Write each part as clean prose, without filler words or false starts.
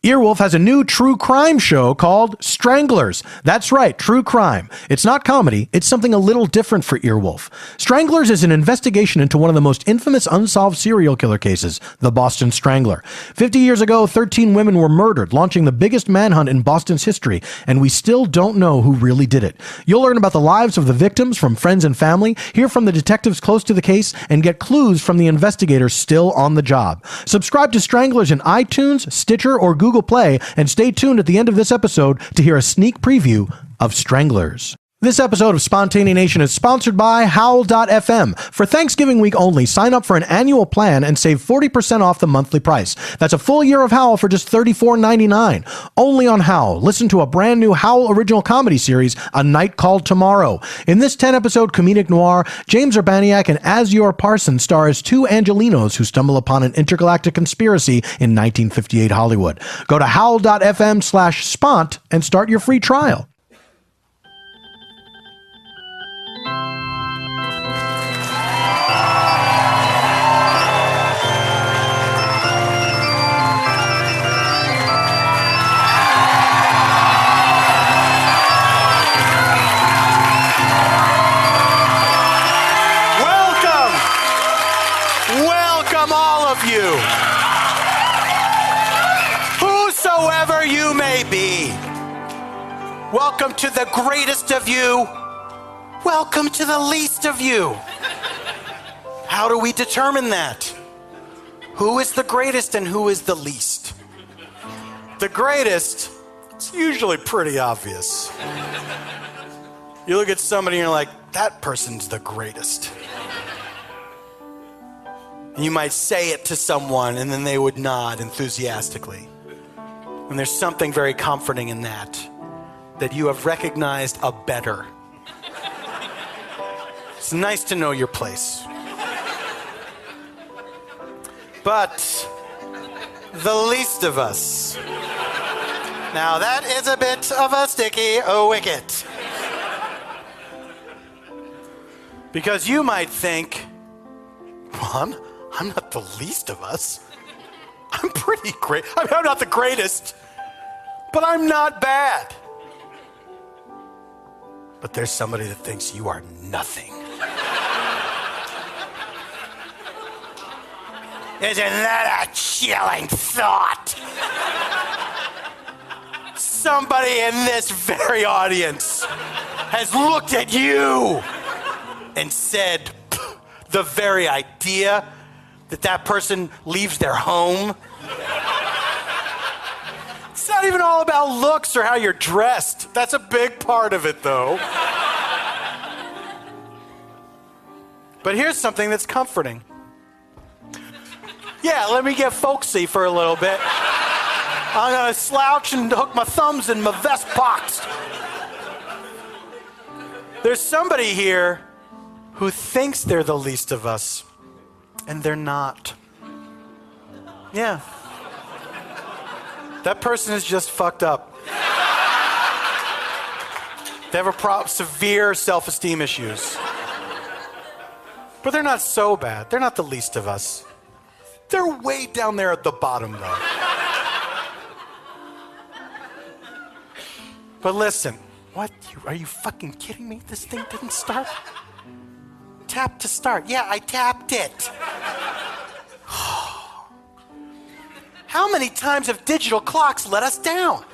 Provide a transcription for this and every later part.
Earwolf has a new true crime show called Stranglers. That's right, true crime. It's not comedy, it's something a little different for Earwolf. Stranglers is an investigation into one of the most infamous unsolved serial killer cases, the Boston Strangler. 50 years ago, 13 women were murdered, launching the biggest manhunt in Boston's history, and we still don't know who really did it. You'll learn about the lives of the victims from friends and family, hear from the detectives close to the case, and get clues from the investigators still on the job. Subscribe to Stranglers in iTunes, Stitcher, or Google Play, and stay tuned at the end of this episode to hear a sneak preview of Stranglers. This episode of Spontaneanation is sponsored by Howl.fm. For Thanksgiving week only, sign up for an annual plan and save 40% off the monthly price. That's a full year of Howl for just $34.99. Only on Howl. Listen to a brand new Howl original comedy series, A Night Called Tomorrow. In this 10-episode comedic noir, James Urbaniak and Azure Parson star as two Angelinos who stumble upon an intergalactic conspiracy in 1958 Hollywood. Go to howl.fm/spont and start your free trial. Whosoever you may be, welcome to the greatest of you, welcome to the least of you. How do we determine that? Who is the greatest and who is the least? The greatest, it's usually pretty obvious. You look at somebody and you're like, that person's the greatest. And you might say it to someone and then they would nod enthusiastically. And there's something very comforting in that you have recognized a better. It's nice to know your place. But the least of us. Now that is a bit of a sticky wicket. Because you might think, well, I'm not the least of us. I'm pretty great. I mean, I'm not the greatest, but I'm not bad. But there's somebody that thinks you are nothing. Isn't that a chilling thought? Somebody in this very audience has looked at you and said, the very idea that person leaves their home. It's not even all about looks or how you're dressed. That's a big part of it, though. But here's something that's comforting. Yeah, let me get folksy for a little bit. I'm gonna slouch and hook my thumbs in my vest box. There's somebody here who thinks they're the least of us. And they're not. Yeah. That person is just fucked up. They have severe self-esteem issues. But they're not so bad. They're not the least of us. They're way down there at the bottom, though. But listen, what? Are you fucking kidding me? This thing didn't start? Tap to start. Yeah, I tapped it. How many times have digital clocks let us down?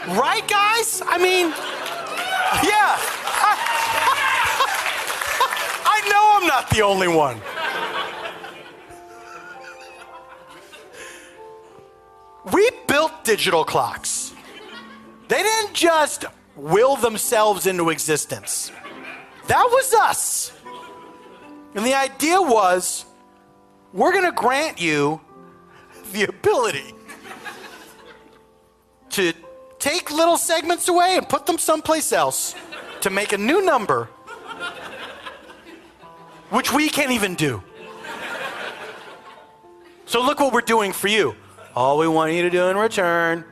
Right, guys? I mean, yeah. I know I'm not the only one. We built digital clocks. They didn't just will themselves into existence. That was us. And the idea was, we're going to grant you the ability to take little segments away and put them someplace else to make a new number, which we can't even do. So look what we're doing for you. All we want you to do in return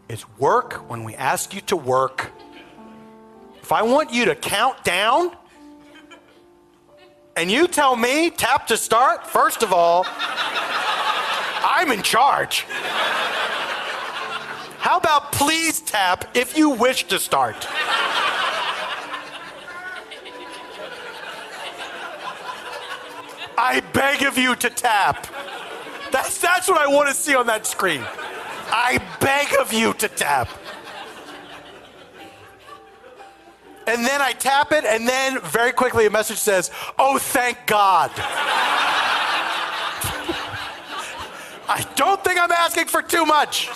is work when we ask you to work. If I want you to count down And you tell me, tap to start? First of all, I'm in charge. How about please tap if you wish to start? I beg of you to tap. That's what I want to see on that screen. I beg of you to tap. And then I tap it, and then very quickly a message says, oh, thank God. I don't think I'm asking for too much.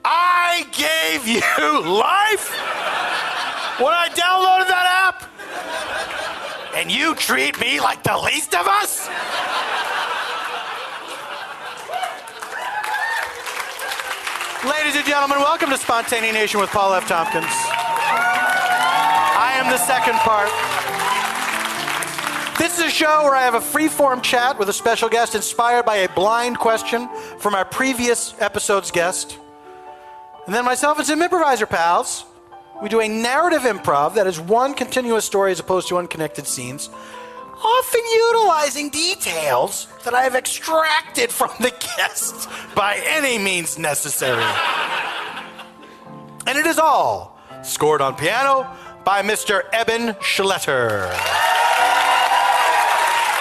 I gave you life when I downloaded that app, and you treat me like the least of us? Ladies and gentlemen, welcome to Spontaneanation with Paul F. Tompkins. I am the second part. This is a show where I have a free-form chat with a special guest inspired by a blind question from our previous episode's guest. And then myself and some improviser pals, we do a narrative improv that is one continuous story as opposed to unconnected scenes, often utilizing details that I have extracted from the guest by any means necessary. And it is all scored on piano by Mr. Eban Schletter.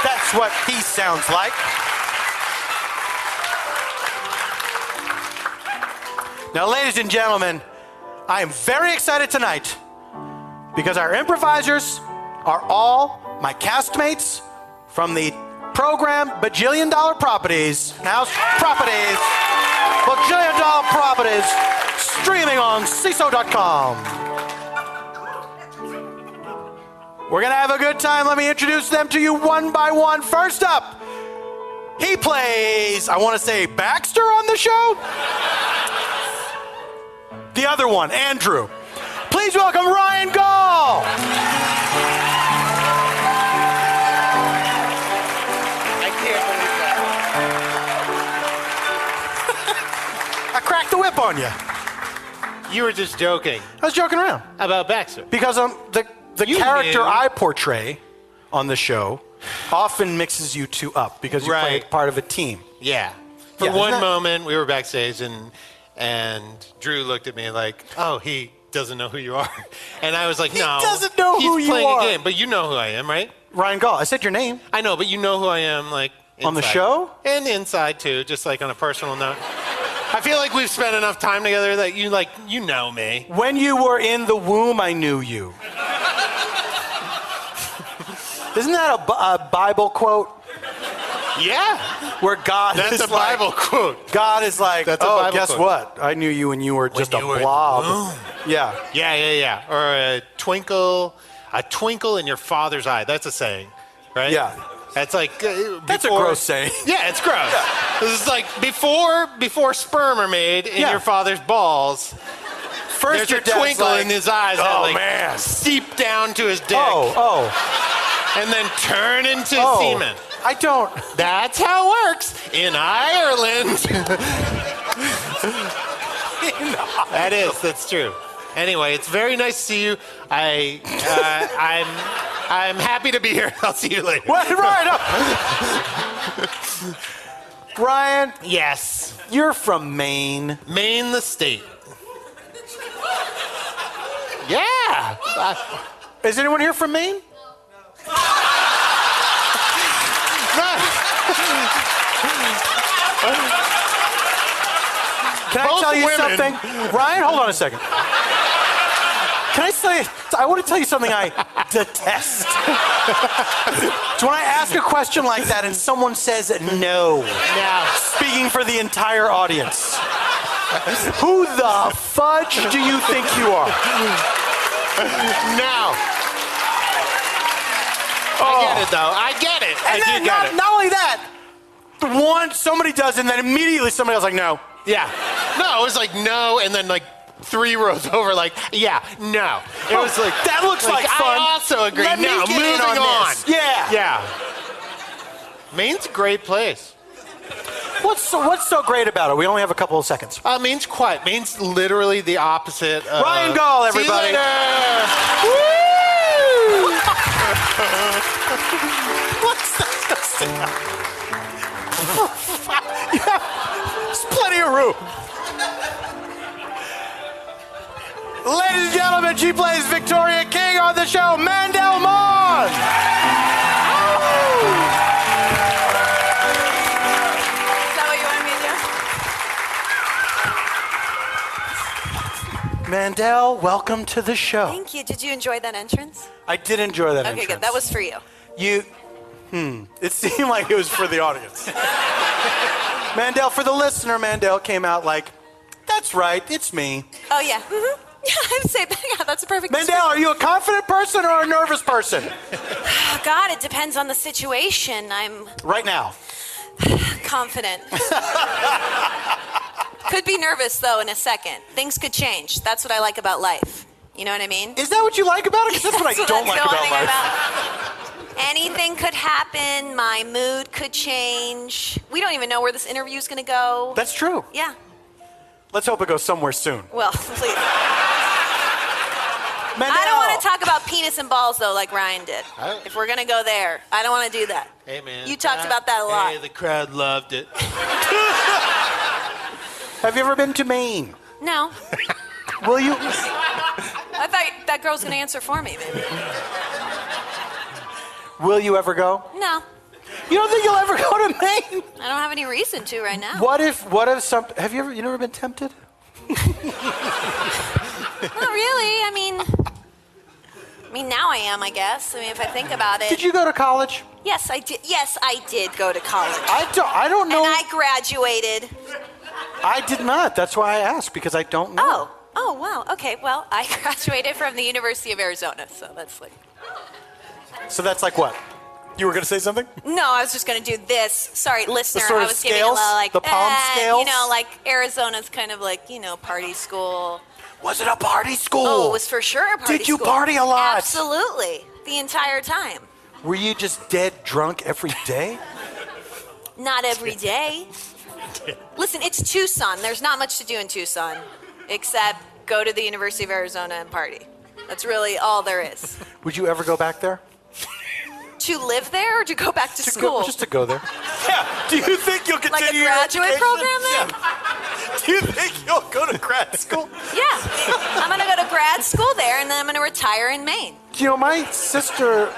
That's what he sounds like. Now, ladies and gentlemen, I am very excited tonight because our improvisers are all my castmates from the program Bajillion Dollar Properties. House Properties. Bajillion Dollar Properties. Streaming on CISO.com. We're going to have a good time. Let me introduce them to you one by one. First up, he plays, I want to say, Baxter on the show. The other one, Andrew. Please welcome Ryan Gaul. I can't believe that. I cracked the whip on you. You were just joking I was joking around. about Baxter. Because the You character knew. I portray on the show often mixes you two up because you play Right. part of a team. Yeah. For Yeah, one isn't that- moment, we were backstage, and Drew looked at me like, oh, he doesn't know who you are. And I was like, no. doesn't know he's who you playing are. a game. But you know who I am, right? Ryan Gaul, I said your name. I know, but you know who I am, like, On the inside. show? And inside, too, just like on a personal note. I feel like we've spent enough time together that you know me. When you were in the womb, I knew you. Isn't that a Bible quote? Yeah. Where God That's is a Bible like, quote. God is like, That's a oh, Bible guess quote. what? I knew you when you were just you a were in the blob. womb. Yeah. Yeah. Or a twinkle in your father's eye. That's a saying, right? Yeah. That's like That's a before- gross saying. Yeah, it's gross. This is like before sperm are made in Yeah. your father's balls. First, There's your a dad's twinkle like, in his eyes that oh, like man. seep down to his dick Oh. and then turn into Oh. semen. I don't. That's how it works in Ireland. That's true. Anyway, it's very nice to see you. I'm happy to be here. I'll see you later. What? Right up. Ryan, Yes. you're from Maine. Maine the state. Yeah. Is anyone here from Maine? Can I Both tell you women. something? Ryan, hold on a second. Can I say, I want to tell you something I detest. It's when I ask a question like that and someone says no. Now, Speaking for the entire audience. Who the fudge do you think you are? now. I get it, though. I get it. And I then do get it. not only that, somebody does, and then immediately somebody else like, no. Yeah. No, it was like no, and then like 3 rows over, like, yeah, no. It was like, that looks like fun. I also agree. Let me Now, get in moving on on. this. Yeah. Yeah. Maine's a great place. What's so great about it? We only have a couple of seconds. Means quiet. Means literally the opposite of... Ryan Gaul, everybody. See you later. Woo! What's that? There's plenty of room. Ladies and gentlemen, she plays Victoria King on the show, Mandell Maughan. Is that what you wanted me to do? Mandell, welcome to the show. Thank you. Did you enjoy that entrance? I did enjoy that Okay, entrance. good. That was for you. It seemed like it was for the audience. Mandell, for the listener, Mandell came out like, that's right, it's me. Oh, yeah. Mm-hmm. Yeah, I'd say, yeah, that's a perfect Mandell, are you a confident person or a nervous person? Oh, God, it depends on the situation. I'm Right now. confident. Could be nervous, though, in a second. Things could change. That's what I like about life. You know what I mean? Is that what you like about it? Because that's what I don't like about life. Anything could happen. My mood could change. We don't even know where this interview is going to go. That's true. Yeah. Let's hope it goes somewhere soon. Well, please. Mandell. I don't want to talk about penis and balls, though, like Ryan did. If we're going to go there, I don't want to do that. Hey, man. You talked about that a lot. Hey, the crowd loved it. Have you ever been to Maine? No. Will you? I thought that girl was going to answer for me, maybe. Will you ever go? No. You don't think you'll ever go to Maine? I don't have any reason to right now. What if have you never been tempted? Not really. I mean, now I am, I guess. I mean, if I think about it. Did you go to college? Yes, I did. Yes, I did go to college. I don't know. And I graduated. I did not. That's why I asked, because I don't know. Oh, wow. Okay, well, I graduated from the University of Arizona, so that's like... So that's like what? You were going to say something? No, I was just going to do this. Sorry, listener, sort I of was giving a scales? little, like... The palm scales? You know, like, Arizona's kind of like, you know, party school. Was it a party school? Oh, it was for sure a party Did you school. party a lot? Absolutely. The entire time. Were you just dead drunk every day? Not every day. Listen, it's Tucson. There's not much to do in Tucson except go to the University of Arizona and party. That's really all there is. Would you ever go back there? To live there or to go back to school? Just to go there. Yeah. Do you think you'll Like continue a graduate your program then? Yeah. Do you think you'll go to grad school? Yeah. I'm going to go to grad school there and then I'm going to retire in Maine. You know, my sister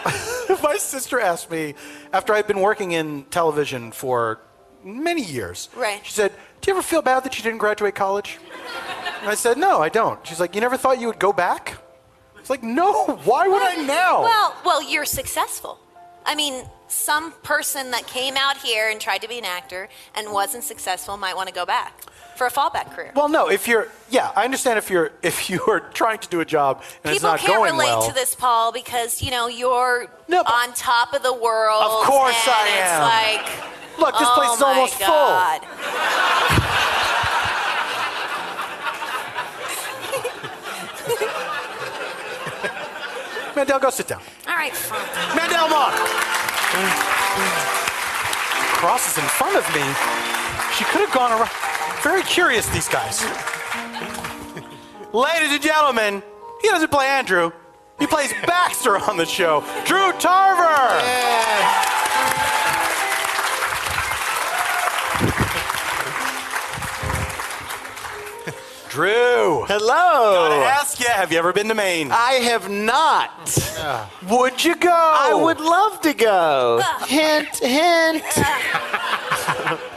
asked me, after I'd been working in television for many years. Right. She said, do you ever feel bad that you didn't graduate college? And I said, no, I don't. She's like, you never thought you would go back? It's like, no, why would I now? Well, you're successful. I mean, some person that came out here and tried to be an actor and wasn't successful might want to go back for a fallback career. Well, no, I understand if you are trying to do a job and it's not going well. People can't relate to this, Paul, because, you know, you're on top of the world. Of course and I am. It's like, look, this place is almost God. full. Mandell, go sit down. All right, fine. Mandell Maughan. Cross is in front of me. She could have gone around. Very curious, these guys. Ladies and gentlemen, he doesn't play Andrew. He plays Baxter on the show. Drew Tarver. Yeah. Drew. Hello. Gotta ask you, have you ever been to Maine? I have not. Would you go? I would love to go. Hint, hint.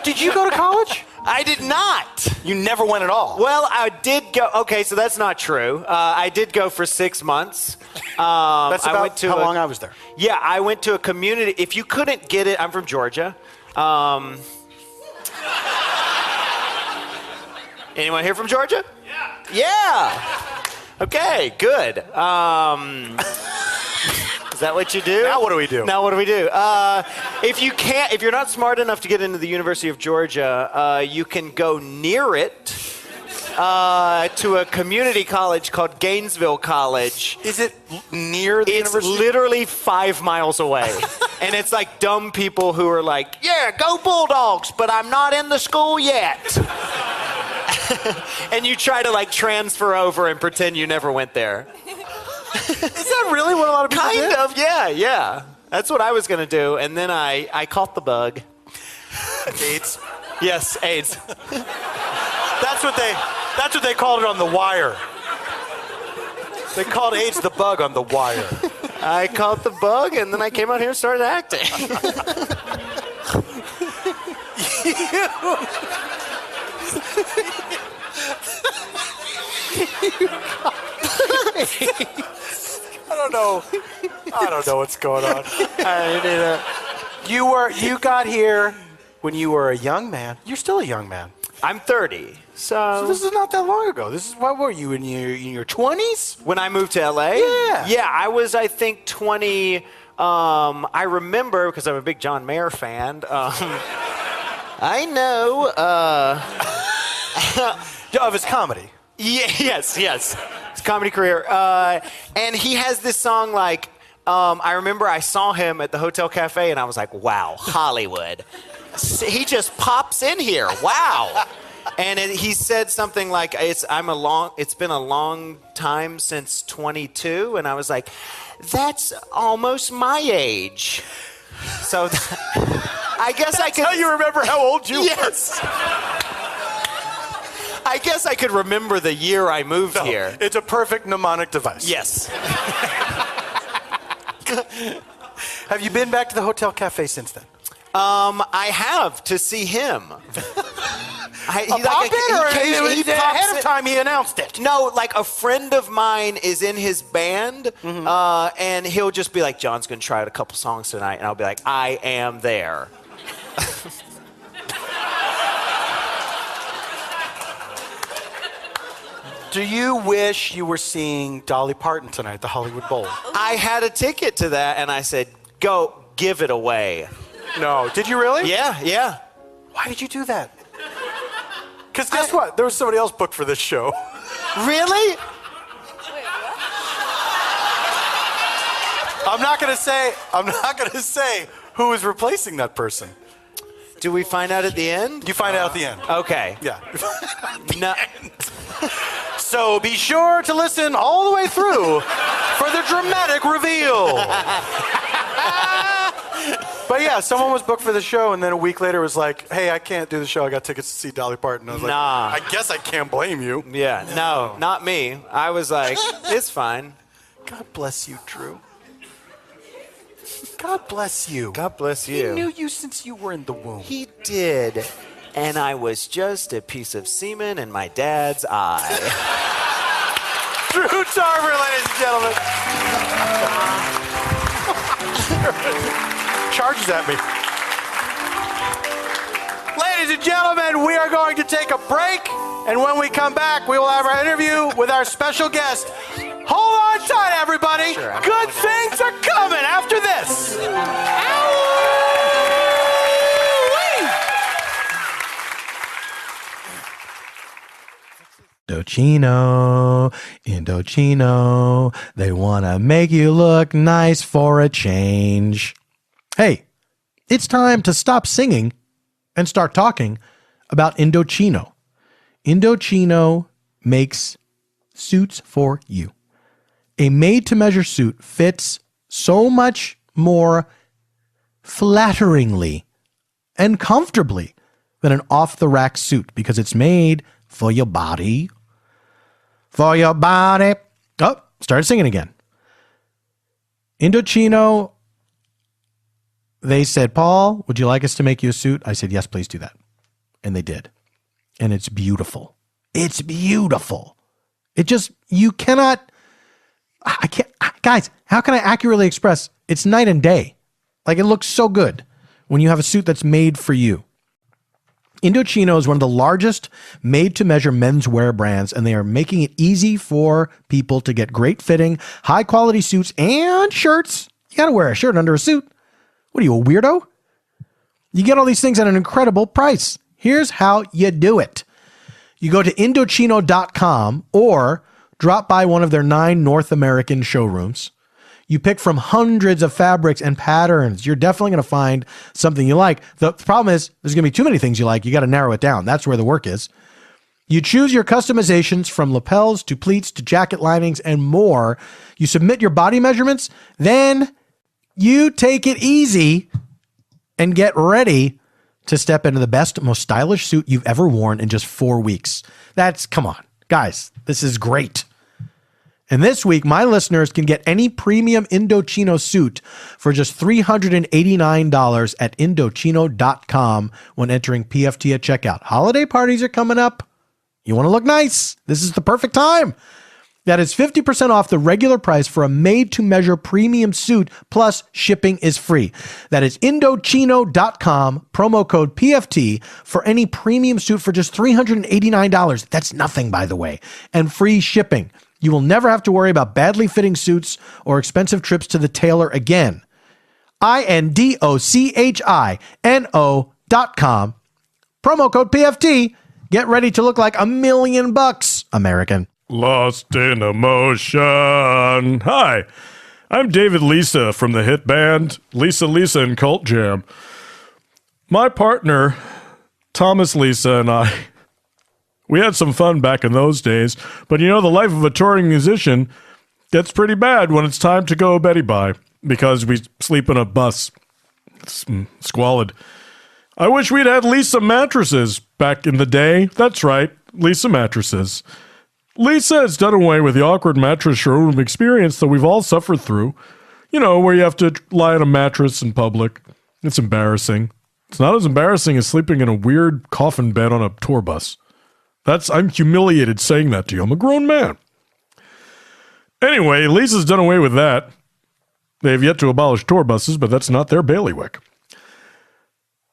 Did you go to college? I did not. You never went at all. Well, I did go. Okay, so that's not true. I did go for 6 months. That's about I went to how long I was there. Yeah, I went to a community. If you couldn't get it, I'm from Georgia. Anyone here from Georgia? Yeah. Okay, good. Is that what you do? Now what do we do? Now what do we do? If you're not smart enough to get into the University of Georgia, you can go near it to a community college called Gainesville College. Is it near the It's university? literally 5 miles away. And it's like dumb people who are like, yeah, go Bulldogs, but I'm not in the school yet. And you try to like transfer over and pretend you never went there. Is that really what a lot of people Kind did? of, yeah. That's what I was going to do. And then I caught the bug. AIDS. Yes, AIDS. That's what they called it on The Wire. They called AIDS the bug on The Wire. I caught the bug, and then I came out here and started acting. I don't know what's going on. You got here when you were a young man. You're still a young man. I'm 30, So this is not that long ago. What were you, in your 20s? when I moved to LA? Yeah. Yeah, I was, I think, 20. I remember, because I'm a big John Mayer fan. I know. Of his comedy. Yeah, yes. His comedy career. And he has this song like, I remember I saw him at the Hotel Cafe and I was like, wow, Hollywood. He just pops in here. Wow. And he said something like, it's been a long time since 22. And I was like, that's almost my age. So I guess I could. How you remember how old you were? Yes. I guess I could remember the year I moved here. It's a perfect mnemonic device. Yes. Have you been back to the Hotel Cafe since then? I have, to see him. Ahead of time he announced it? No, like a friend of mine is in his band, and he'll just be like, John's going to try out a couple songs tonight, and I'll be like, I am there. Do you wish you were seeing Dolly Parton tonight at the Hollywood Bowl? I had a ticket to that, and I said, go, give it away. No. Did you really? Yeah. Why did you do that? Because guess what? There was somebody else booked for this show. Really? I'm not gonna say who is replacing that person. Do we find out at the end? You find out at the end. Okay. Yeah. No. So be sure to listen all the way through for the dramatic reveal. But yeah, someone was booked for the show, and then a week later was like, hey, I can't do the show. I got tickets to see Dolly Parton. I was like, I guess I can't blame you. Yeah, no, not me. I was like, it's fine. God bless you, Drew. God bless you. God bless you. He knew you since you were in the womb. He did. And I was just a piece of semen in my dad's eye. Drew Tarver, ladies and gentlemen. Charges at me. Ladies and gentlemen, we are going to take a break. And when we come back, we will have our interview with our special guest. Hold on tight, everybody. Sure, Good things are coming after this. Indochino, they want to make you look nice for a change. Hey, it's time to stop singing and start talking about Indochino. Indochino makes suits for you. A made-to-measure suit fits so much more flatteringly and comfortably than an off-the-rack suit because it's made for your body. For your body. Oh, started singing again. Indochino, they said, Paul, would you like us to make you a suit? I said, yes, please do that. And they did. And it's beautiful. It's beautiful. It just, you cannot, I can't, guys, how can I accurately express? It's night and day. Like, it looks so good when you have a suit that's made for you. Indochino is one of the largest made-to-measure menswear brands, and they are making it easy for people to get great fitting, high-quality suits and shirts. You got to wear a shirt under a suit. What are you, a weirdo? You get all these things at an incredible price. Here's how you do it. You go to Indochino.com or drop by one of their 9 North American showrooms. You pick from hundreds of fabrics and patterns. You're definitely going to find something you like. The problem is there's going to be too many things you like. You got to narrow it down. That's where the work is. You choose your customizations from lapels to pleats to jacket linings and more. You submit your body measurements. Then you take it easy and get ready to step into the best, most stylish suit you've ever worn in just 4 weeks. Come on, guys, this is great. And this week, my listeners can get any premium Indochino suit for just $389 at Indochino.com when entering PFT at checkout. Holiday parties are coming up. You want to look nice. This is the perfect time. That is 50% off the regular price for a made-to-measure premium suit, plus shipping is free. That is Indochino.com, promo code PFT, for any premium suit for just $389. That's nothing, by the way, and free shipping. You will never have to worry about badly fitting suits or expensive trips to the tailor again. Indochino.com, promo code PFT. Get ready to look like $1,000,000, American. Lost in Emotion. Hi, I'm David Lisa from the hit band Lisa and Cult Jam. My partner, Thomas Lisa, and I, we had some fun back in those days, but you know, the life of a touring musician gets pretty bad when it's time to go Betty bye because we sleep in a bus. It's squalid. I wish we'd had Lisa mattresses back in the day. That's right, Lisa mattresses. Lisa has done away with the awkward mattress showroom experience that we've all suffered through. You know, where you have to lie on a mattress in public. It's embarrassing. It's not as embarrassing as sleeping in a weird coffin bed on a tour bus. I'm humiliated saying that to you. I'm a grown man. Anyway, Lisa's done away with that. They have yet to abolish tour buses, but that's not their bailiwick.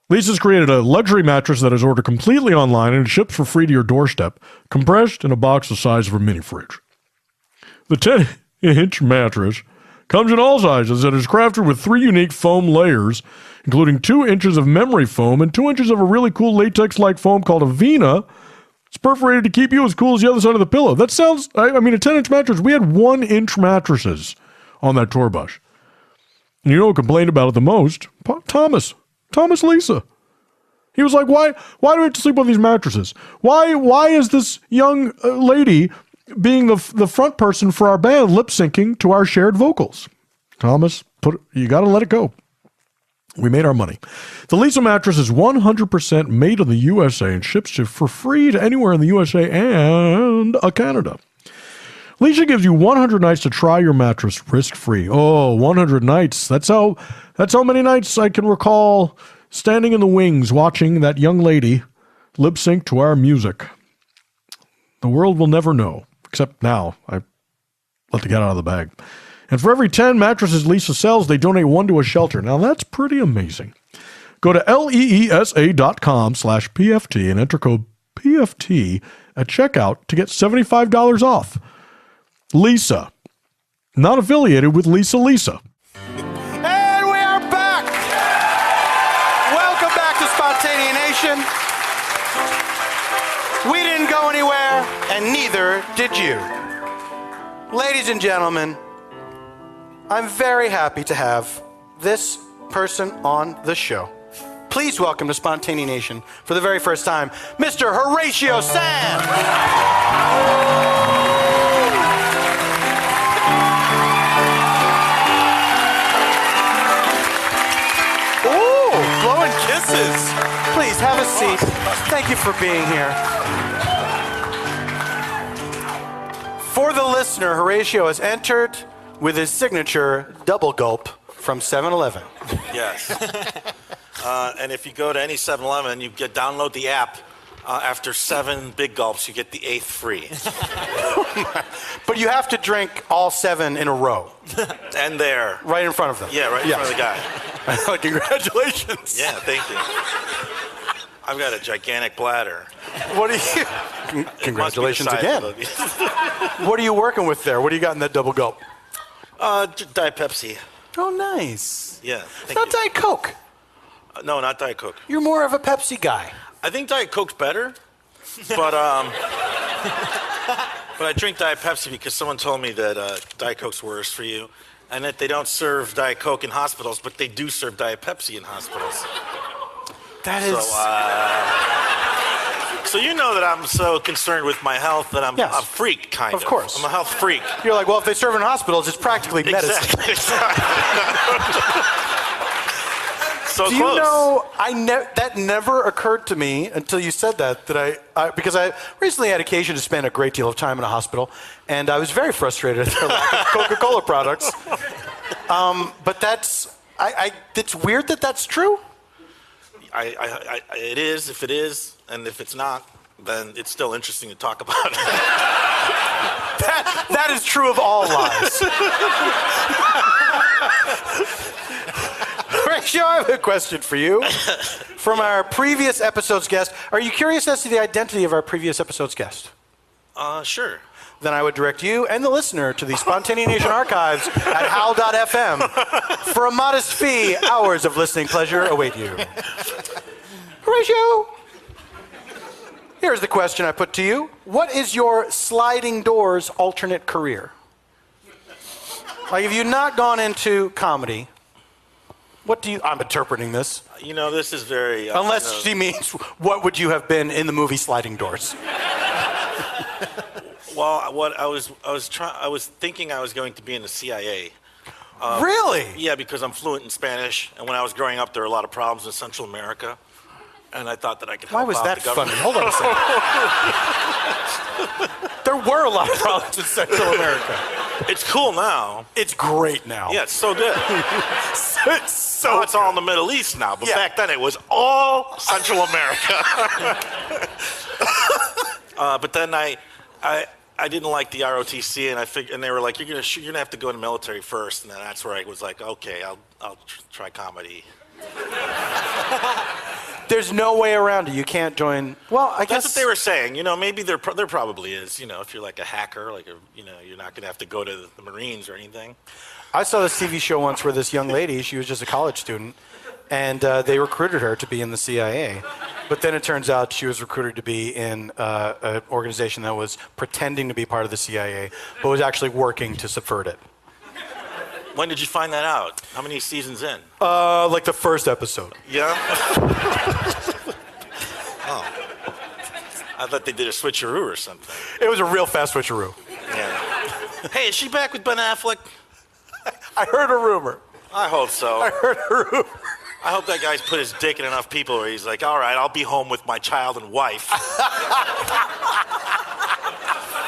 Lisa's created a luxury mattress that is ordered completely online and ships for free to your doorstep, compressed in a box the size of a mini fridge. The 10-inch mattress comes in all sizes and is crafted with 3 unique foam layers, including 2 inches of memory foam and 2 inches of a really cool latex-like foam called Avena. It's perforated to keep you as cool as the other side of the pillow. That sounds, a 10-inch mattress. We had 1-inch mattresses on that tour bus. And you know who complained about it the most? Thomas Lisa. He was like, why do we have to sleep on these mattresses? Why is this young lady being the front person for our band lip syncing to our shared vocals? Thomas, you got to let it go. We made our money. The Lisa mattress is 100% made in the USA and ships for free to anywhere in the USA and Canada. Lisa gives you 100 nights to try your mattress risk-free. Oh, 100 nights. That's how many nights I can recall standing in the wings watching that young lady lip sync to our music. The world will never know, except now. I let the cat out of the bag. And for every 10 mattresses Lisa sells, they donate 1 to a shelter. Now that's pretty amazing. Go to leesa.com/PFT and enter code PFT at checkout to get $75 off. Lisa, not affiliated with Lisa. And we are back! Welcome back to Spontaneanation. We didn't go anywhere, and neither did you. Ladies and gentlemen, I'm very happy to have this person on the show. Please welcome to Spontaneanation for the very first time, Mr. Horatio Sanz. Blowing kisses. Please have a seat. Thank you for being here. For the listener, Horatio has entered with his signature double gulp from 7-Eleven. Yes. And if you go to any 7-Eleven, you download the app. After 7 big gulps, you get the 8th free. But you have to drink all 7 in a row. And there. Right in front of them. Yeah, right in front of the guy. Congratulations. Yeah, thank you. I've got a gigantic bladder. What are you? Congratulations again. What are you working with there? What do you got in that double gulp? Diet Pepsi. Oh, nice. Yeah. Not Diet Coke. No, not Diet Coke. You're more of a Pepsi guy. I think Diet Coke's better, but I drink Diet Pepsi because someone told me that Diet Coke's worse for you, and that they don't serve Diet Coke in hospitals, but they do serve Diet Pepsi in hospitals. That is. So you know that I'm so concerned with my health that I'm Yes. a freak, kind of. Of course. I'm a health freak. You're like, well, if they serve in hospitals, it's practically medicine. Exactly. So Do close. you know, that never occurred to me until you said that because I recently had occasion to spend a great deal of time in a hospital, and I was very frustrated at their lack of Coca-Cola products. But it's weird that that's true. It is, if it is, and if it's not, then it's still interesting to talk about. That is true of all lies. Horatio, I have a question for you. From our previous episode's guest, are you curious as to the identity of our previous episode's guest? Sure. Then I would direct you and the listener to the Spontaneanation archives at howl.fm. For a modest fee, hours of listening pleasure await you. Horatio, here's the question I put to you. What is your sliding doors alternate career? Like, if you've not gone into comedy, I'm interpreting this. You know, this is very... Unless she means, what would you have been in the movie Sliding Doors? Well, what I was thinking I was going to be in the CIA. Really? Yeah, because I'm fluent in Spanish, and when I was growing up, there were a lot of problems in Central America, and I thought that I could help Why was out that the government. funny? Hold on a second. There were a lot of problems in Central America. It's cool now. It's great now. Yeah, it's so good. It's It's all in the Middle East now, but back then it was all Central America. But then I didn't like the ROTC, and they were like, you're gonna have to go in the military first, and then that's where I was like, okay, I'll try comedy. There's no way around it. You can't join. Well, I guess That's what they were saying. You know, maybe there probably is. You know, if you're like a hacker, you're not gonna have to go to the Marines or anything. I saw this TV show once where this young lady, she was just a college student, and they recruited her to be in the CIA. But then it turns out she was recruited to be in an organization that was pretending to be part of the CIA, but was actually working to subvert it. When did you find that out? How many seasons in? Like the first episode. Yeah? Oh. I thought they did a switcheroo or something. It was a real fast switcheroo. Yeah. Hey, is she back with Ben Affleck? I heard a rumor. I hope so. I heard a rumor. I hope that guy's put his dick in enough people where he's like, all right, I'll be home with my child and wife.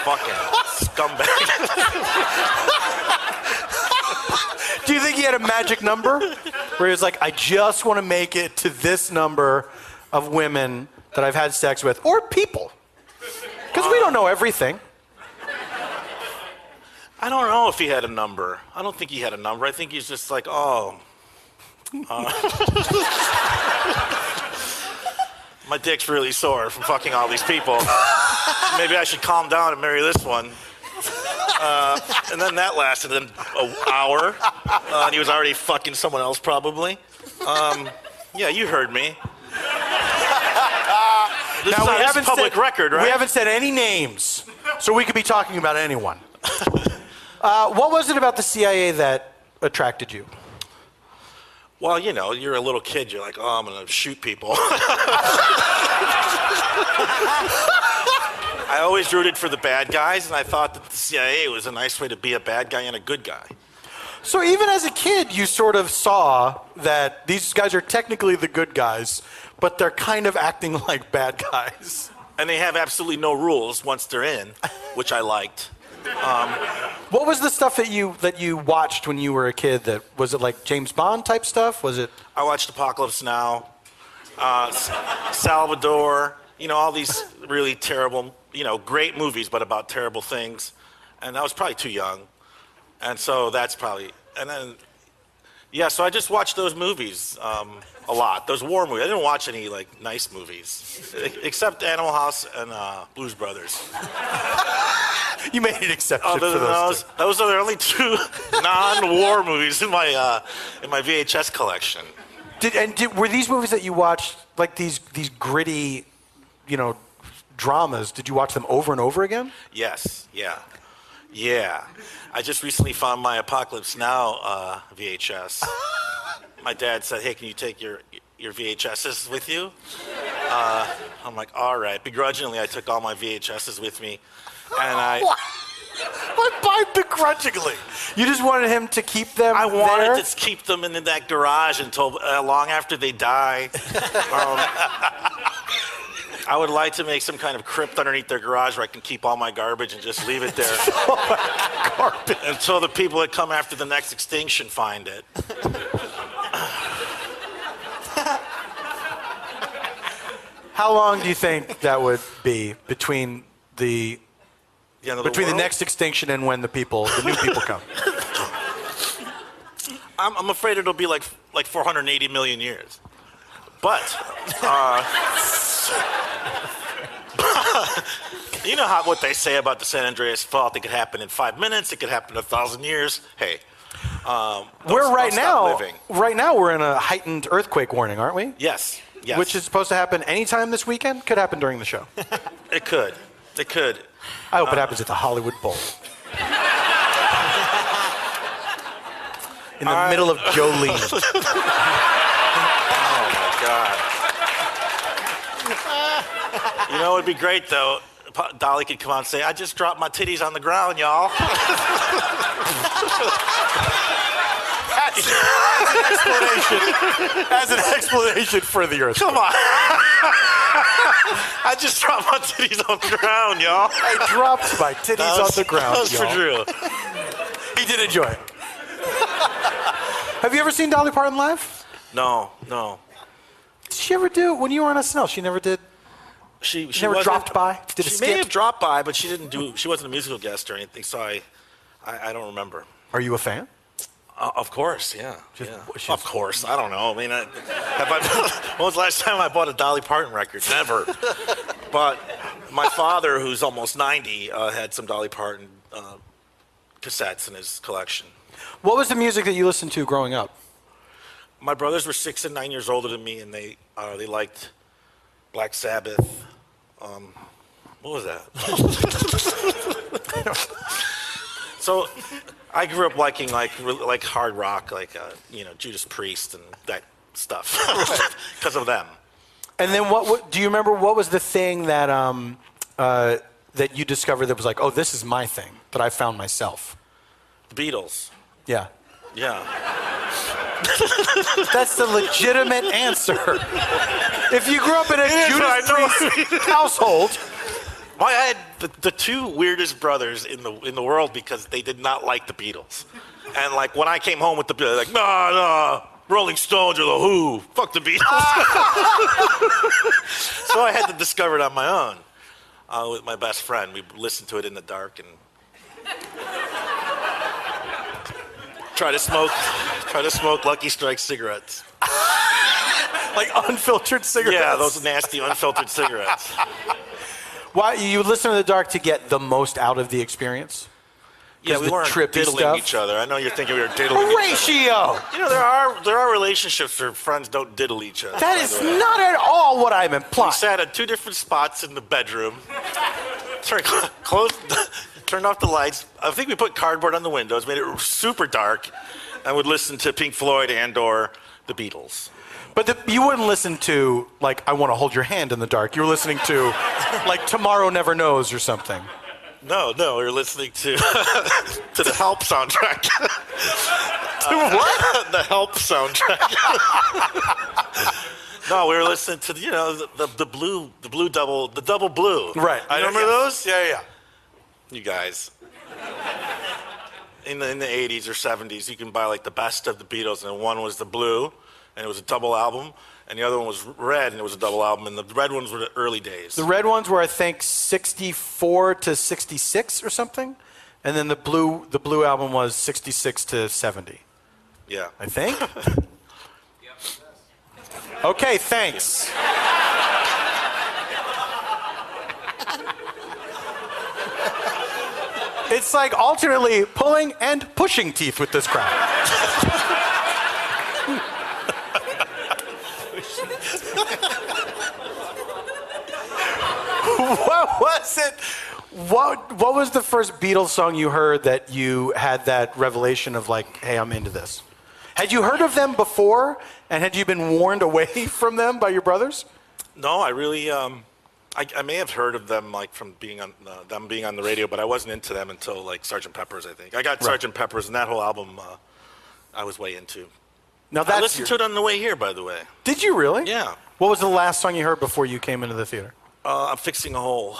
Fucking scumbag. Do you think he had a magic number? Where he was like, I just want to make it to this number of women that I've had sex with, or people. Because we don't know everything. I don't know if he had a number. I don't think he had a number. I think he's just like, my dick's really sore from fucking all these people. Maybe I should calm down and marry this one. And then that lasted an hour. And he was already fucking someone else, probably. Yeah, you heard me. This is public record, right? We haven't said any names, so we could be talking about anyone. What was it about the CIA that attracted you? Well, you know, you're a little kid. You're like, I'm going to shoot people. I always rooted for the bad guys, and I thought that the CIA was a nice way to be a bad guy and a good guy. So even as a kid, you sort of saw that these guys are technically the good guys, but they're kind of acting like bad guys. And they have absolutely no rules once they're in, which I liked. What was the stuff that you watched when you were a kid? Was it like James Bond type stuff? Was it? I watched Apocalypse Now, Salvador. You know, all these really terrible, great movies, but about terrible things. And I was probably too young, and so that's probably. And then, so I just watched those movies a lot. Those war movies. I didn't watch any nice movies, except Animal House and Blues Brothers. You made an exception Other for than those. those are the only two non-war movies in my VHS collection. Were these movies that you watched like these gritty, dramas? Did you watch them over and over again? Yes, yeah. Yeah. I just recently found my Apocalypse Now VHS. My dad said, hey, can you take your VHSs with you? I'm like, all right. Begrudgingly, I took all my VHSs with me. And What by begrudgingly? You just wanted him to keep them I wanted there? to keep them in that garage until long after they die. I would like to make some kind of crypt underneath their garage where I can keep all my garbage and just leave it there. Garbage. Until the people that come after the next extinction find it. How long do you think that would be between the the next extinction and when the new people come? I'm afraid it'll be like 480 million years. But you know what they say about the San Andreas Fault? It could happen in 5 minutes. It could happen in 1,000 years. Hey, Right now we're in a heightened earthquake warning, aren't we? Yes. Yes. Which is supposed to happen anytime this weekend. Could happen during the show. It could. It could. I hope it happens at the Hollywood Bowl. In the middle of Jolene. Oh my God. You know, it'd be great though. Dolly could come out and say, I just dropped my titties on the ground, y'all. As an explanation for the earth. Come on. I just dropped my titties on the ground, y'all. I dropped my titties on the ground, That was for y'all. real. He did enjoy it. Have you ever seen Dolly Parton live? No. Did she ever do, when you were on SNL, she never did? She never wasn't- dropped by? Did a She skit? may have dropped by, but she wasn't a musical guest or anything, so I don't remember. Are you a fan? Of course, yeah. Just- Yeah. she's- Of course. I don't know. I mean, when was the last time I bought a Dolly Parton record? Never. But my father, who's almost 90, had some Dolly Parton cassettes in his collection. What was the music that you listened to growing up? My brothers were 6 and 9 years older than me, and they liked Black Sabbath. What was that? So I grew up liking like hard rock, like Judas Priest and that stuff because of them. And then what do you remember, what was the thing that that you discovered that was like, oh, this is my thing, that I found myself? The Beatles. Yeah. Yeah. That's the legitimate answer. If you grew up in a Judas Priest household. I had the two weirdest brothers in the world because they did not like the Beatles. And like when I came home with the Beatles, like, no, Rolling Stones or the Who, fuck the Beatles. So I had to discover it on my own with my best friend. We listened to it in the dark and try to smoke Lucky Strike cigarettes. Like unfiltered cigarettes? Yeah, those nasty unfiltered cigarettes. Why you listen in the dark to get the most out of the experience? Yeah, we the weren't trippy diddling stuff? each other. I know you're thinking we were diddling each other. Ratio! You know, there are relationships where friends don't diddle each other. That by is the way. not at all what I'm We implying. sat at two different spots in the bedroom. Turned off the lights. I think we put cardboard on the windows, made it super dark, and would listen to Pink Floyd and/or the Beatles. But you wouldn't listen to, like, I Want to Hold Your Hand in the Dark. You were listening to, like, Tomorrow Never Knows or something. No, we were listening to to the Help soundtrack. To what? The Help soundtrack. No, we were listening to the double blue. Right. I remember those. Yeah. You guys. In the 80s or 70s, you can buy like the best of the Beatles, and one was the blue, and it was a double album, and the other one was red, and it was a double album, and the red ones were the early days. The red ones were, I think, 64 to 66 or something, and then the blue album was 66 to 70. Yeah. I think. Okay, thanks. It's like alternately pulling and pushing teeth with this crowd. What was the first Beatles song you heard that you had that revelation of like, hey, I'm into this? Had you heard of them before, and had you been warned away from them by your brothers? No, I really, I may have heard of them like from being on them being on the radio, but I wasn't into them until like Sgt. Pepper's. I think I got Sgt. Pepper's, and that whole album I was way into. Now I listened to it on the way here, by the way. Did you really? Yeah. What was the last song you heard before you came into the theater? I'm Fixing a Hole.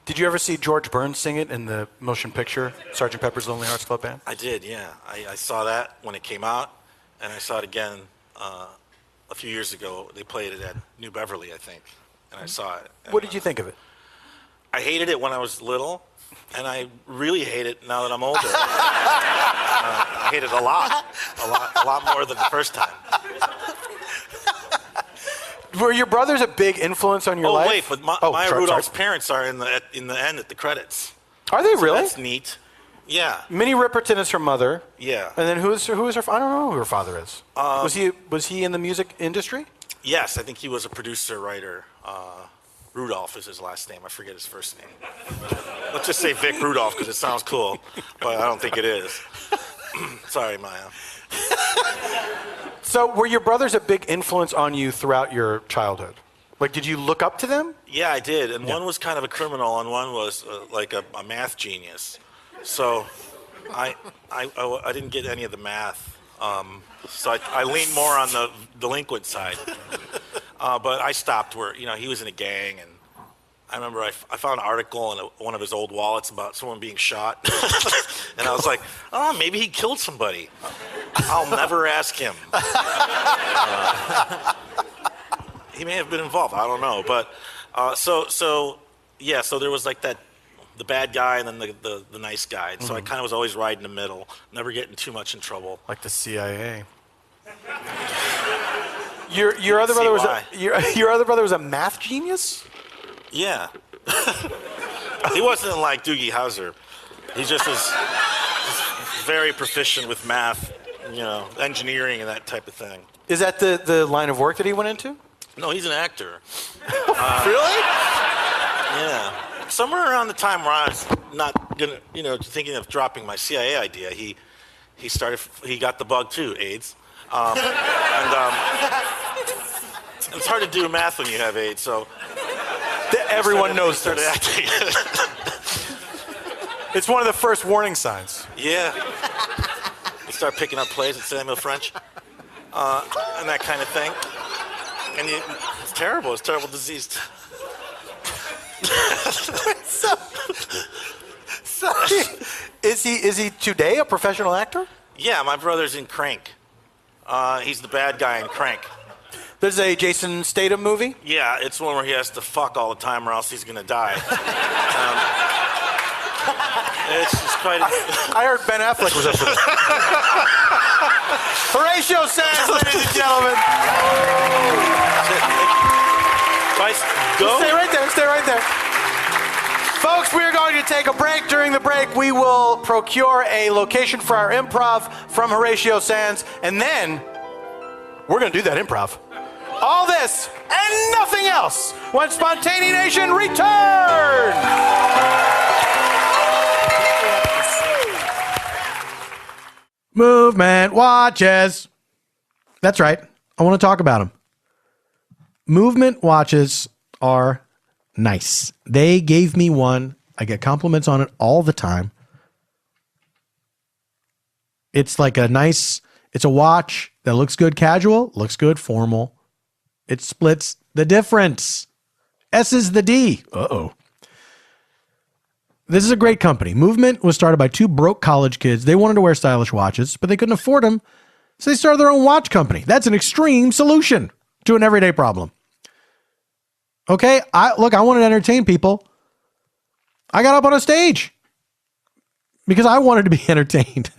Did you ever see George Burns sing it in the motion picture, Sgt. Pepper's Lonely Hearts Club Band? I did, yeah. I saw that when it came out, and I saw it again a few years ago. They played it at New Beverly, I think, and I saw it. And, What did you think of it? I hated it when I was little, and I really hate it now that I'm older. I hate it a lot more than the first time. Were your brothers a big influence on your life? Oh wait, but Maya Rudolph's parents are in the end at the credits. Are they really? That's neat. Yeah. Minnie Riperton is her mother. Yeah. And then who is her? I don't know who her father is. Was he in the music industry? Yes, I think he was a producer, writer. Rudolph is his last name. I forget his first name. Let's just say Vic Rudolph because it sounds cool, but I don't think it is. Sorry, Maya. So were your brothers a big influence on you throughout your childhood? Like, did you look up to them? Yeah, I did. And one was kind of a criminal, and one was like a math genius. So I didn't get any of the math. So I leaned more on the delinquent side. But I stopped where, he was in a gang, and I remember I found an article in one of his old wallets about someone being shot. And I was like, oh, maybe he killed somebody. I'll never ask him. He may have been involved. I don't know. But so there was like the bad guy and then the nice guy. And so I kind of was always riding the middle, never getting too much in trouble. Like the CIA. Your other brother was a math genius? Yeah. He wasn't like Doogie Howser. He just was very proficient with math, engineering and that type of thing. Is that the line of work that he went into? No, he's an actor. Really? Yeah. Somewhere around the time where I was not gonna, thinking of dropping my CIA idea, he got the bug too, AIDS. It's hard to do math when you have AIDS, so everyone knows started this. acting. It's one of the first warning signs. Yeah. You start picking up plays with Samuel French, and that kind of thing. And it's terrible. It's a terrible disease. So, is he today a professional actor? Yeah, my brother's in Crank. He's the bad guy in Crank. There's a Jason Statham movie? Yeah, it's one where he has to fuck all the time or else he's going to die. It's just quite... I heard Ben Affleck was up for this. Horatio Sanz, ladies and gentlemen. Go. Stay right there. Folks, we are going to take a break. During the break, we will procure a location for our improv from Horatio Sanz, and then we're going to do that improv. All this and nothing else when Spontaneanation returns. Movement watches. That's right. I want to talk about them. Movement watches are nice. They gave me one. I get compliments on it all the time. It's like it's a watch that looks good casual, looks good formal. It splits the difference. S is the D. Uh-oh. This is a great company. Movement was started by two broke college kids. They wanted to wear stylish watches, but they couldn't afford them, so they started their own watch company. That's an extreme solution to an everyday problem. Okay, I wanted to entertain people. I got up on a stage because I wanted to be entertained.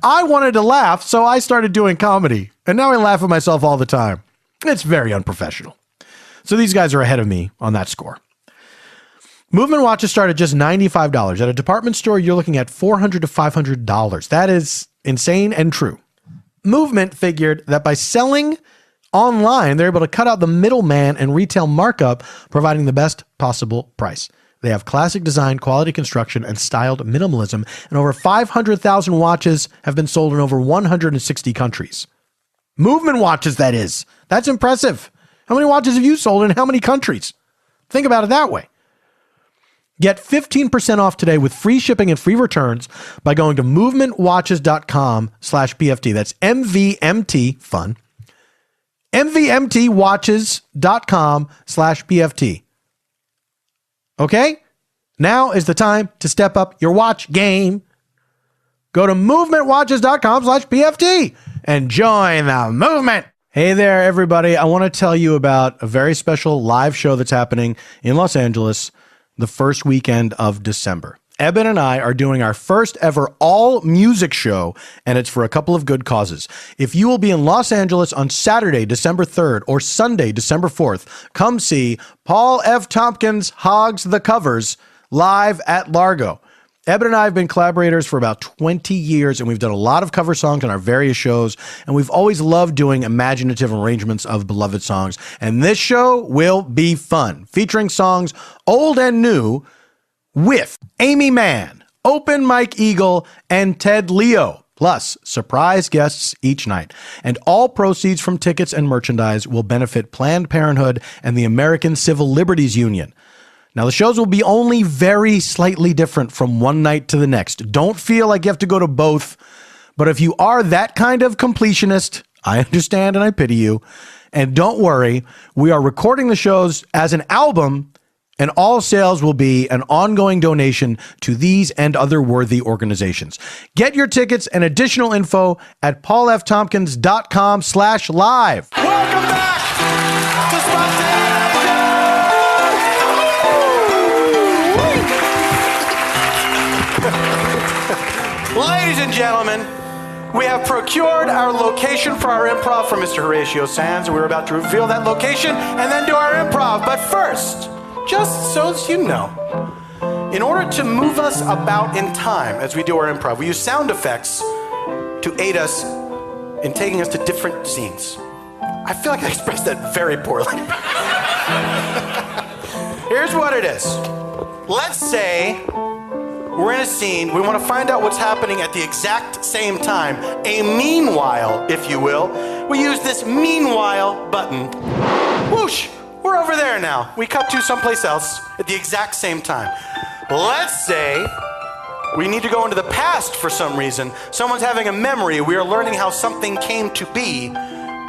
I wanted to laugh, so I started doing comedy, and now I laugh at myself all the time. It's very unprofessional. So these guys are ahead of me on that score. Movement watches start at just $95. At a department store, you're looking at $400 to $500. That is insane and true. Movement figured that by selling Online, they're able to cut out the middleman and retail markup, providing the best possible price. They have classic design, quality construction, and styled minimalism, and over 500,000 watches have been sold in over 160 countries. Movement watches, that is. That's impressive. How many watches have you sold in how many countries? Think about it that way. Get 15% off today with free shipping and free returns by going to movementwatches.com/PFT. That's MVMT, fun. MVMTwatches.com/PFT. Okay? Now is the time to step up your watch game. Go to movementwatches.com/PFT and join the movement. Hey there, everybody. I want to tell you about a very special live show that's happening in Los Angeles the first weekend of December. Eban and I are doing our first ever all music show, and it's for a couple of good causes. If you will be in Los Angeles on Saturday, December 3rd, or Sunday, December 4th, come see Paul F. Tompkins Hogs the Covers live at Largo. Eban and I have been collaborators for about 20 years, and we've done a lot of cover songs on our various shows, and we've always loved doing imaginative arrangements of beloved songs. And this show will be fun, featuring songs old and new with Amy Mann, Open Mike Eagle, and Ted Leo, plus surprise guests each night. And all proceeds from tickets and merchandise will benefit Planned Parenthood and the American Civil Liberties Union. Now, the shows will be only very slightly different from one night to the next. Don't feel like you have to go to both. But if you are that kind of completionist, I understand and I pity you. And don't worry, we are recording the shows as an album, and all sales will be an ongoing donation to these and other worthy organizations. Get your tickets and additional info at paulftompkins.com/live. Welcome back to Spontaneanation! Ladies and gentlemen, we have procured our location for our improv from Mr. Horatio Sanz, and we're about to reveal that location and then do our improv. But first, just so as you know, in order to move us about in time as we do our improv, we use sound effects to aid us in taking us to different scenes. I feel like I expressed that very poorly. Here's what it is. Let's say we're in a scene, we want to find out what's happening at the exact same time. A meanwhile, if you will. We use this meanwhile button. Whoosh! We're over there now. We cut to someplace else at the exact same time. Let's say we need to go into the past for some reason. Someone's having a memory. We are learning how something came to be.